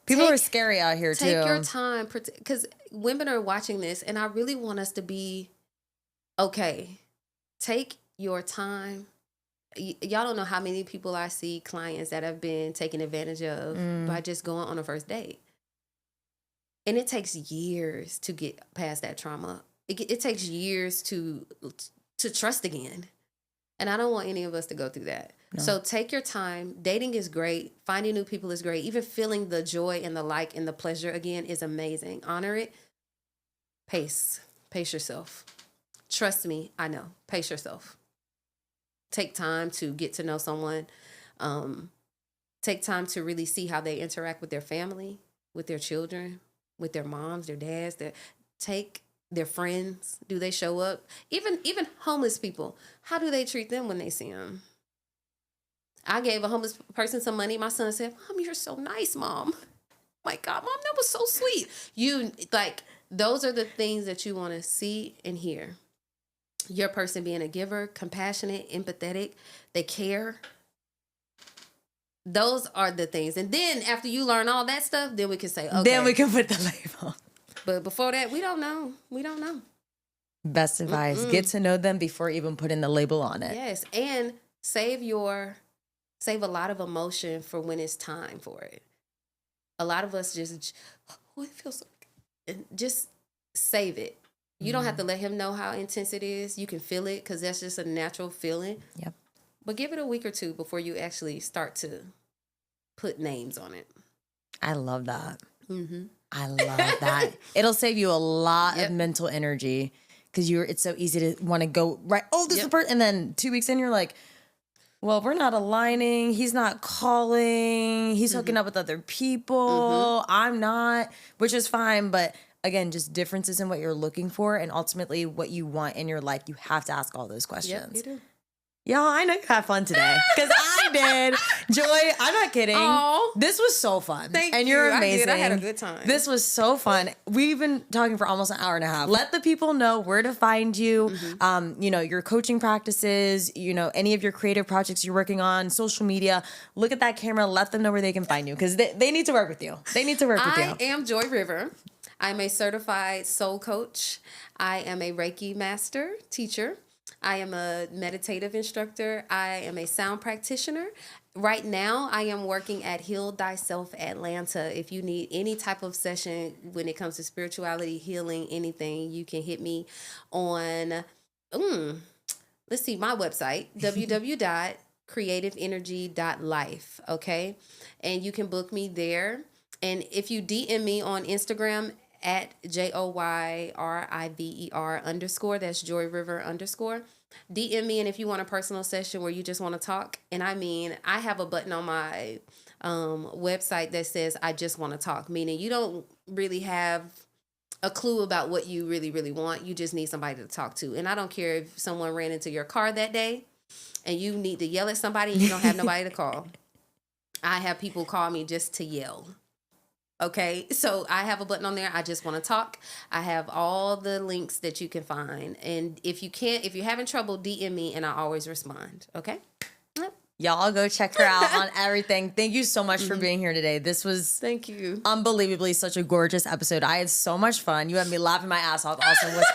People are scary out here too. Take your time, because women are watching this, and I really want us to be okay. Take your time. Y'all don't know how many people I see, clients that have been taken advantage of by just going on a first date. And it takes years to get past that trauma. It takes years to trust again. And I don't want any of us to go through that. No. So take your time. Dating is great. Finding new people is great. Even feeling the joy and the like and the pleasure again is amazing. Honor it. Pace yourself. Trust me, I know. Pace yourself. Take time to get to know someone. Take time to really see how they interact with their family, with their children, with their moms, their dads. Take their friends. Do they show up? Even homeless people. How do they treat them when they see them? I gave a homeless person some money. My son said, "Mom, you're so nice, Mom." My God, Mom, that was so sweet. Those are the things that you want to see and hear. Your person being a giver, compassionate, empathetic, they care. Those are the things. And then after you learn all that stuff, then we can say, okay. Then we can put the label. But before that, we don't know. We don't know. Best advice. Get to know them before even putting the label on it. Yes. And save a lot of emotion for when it's time for it. A lot of us just, it feels so good. And just save it. You don't have to let him know how intense it is. You can feel it because that's just a natural feeling. Yep. But give it a week or two before you actually start to put names on it. I love that. Mm-hmm. I love that. It'll save you a lot of mental energy because it's so easy to want to go right. Oh, this is the person. And then 2 weeks in, you're like, well, we're not aligning. He's not calling. He's hooking up with other people. I'm not, which is fine. But again, just differences in what you're looking for and ultimately what you want in your life. You have to ask all those questions. Yep, you do. Y'all, I know you had fun today because I did. Joy, I'm not kidding. Aww. This was so fun. Thank and you. You're amazing. I had a good time. This was so fun. We've been talking for almost an hour and a half. Let the people know where to find you, your coaching practices, any of your creative projects you're working on, social media. Look at that camera. Let them know where they can find you because they need to work with you. They need to work with you. I am Joy River. I'm a certified soul coach. I am a Reiki master teacher. I am a meditative instructor. I am a sound practitioner. Right now, I am working at Heal Thyself Atlanta. If you need any type of session when it comes to spirituality, healing, anything, you can hit me on, let's see, my website, www.creativeenergy.life, okay? And you can book me there. And if you DM me on Instagram at JOYRIVER _ that's Joy River _ DM me. And if you want a personal session where you just want to talk, and I have a button on my website that says I just want to talk, meaning you don't really have a clue about what you really, really want. You just need somebody to talk to. And I don't care if someone ran into your car that day and you need to yell at somebody and you don't have nobody to call. I have people call me just to yell. Okay, so I have a button on there. I just want to talk. I have all the links that you can find. And if you're having trouble, DM me and I always respond. Okay? Yep. Y'all go check her out on everything. Thank you so much for being here today. This was thank you. Unbelievably such a gorgeous episode. I had so much fun. You had me laughing my ass off also, which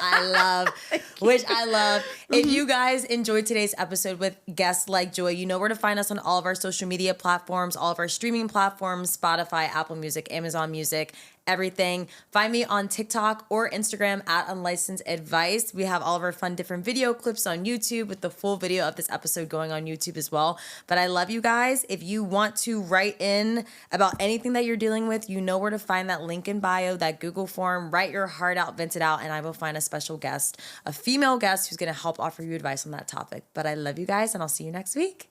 I love. If you guys enjoyed today's episode with guests like Joy, you know where to find us on all of our social media platforms, all of our streaming platforms, Spotify, Apple Music, Amazon Music, everything. Find me on TikTok or Instagram at Unlicensed Advice. We have all of our fun different video clips on YouTube with the full video of this episode going on YouTube as well. But I love you guys. If you want to write in about anything that you're dealing with, you know where to find that link in bio, that Google form. Write your heart out, vent it out, and I will find a special guest, a female guest who's going to help offer you advice on that topic. But I love you guys, and I'll see you next week.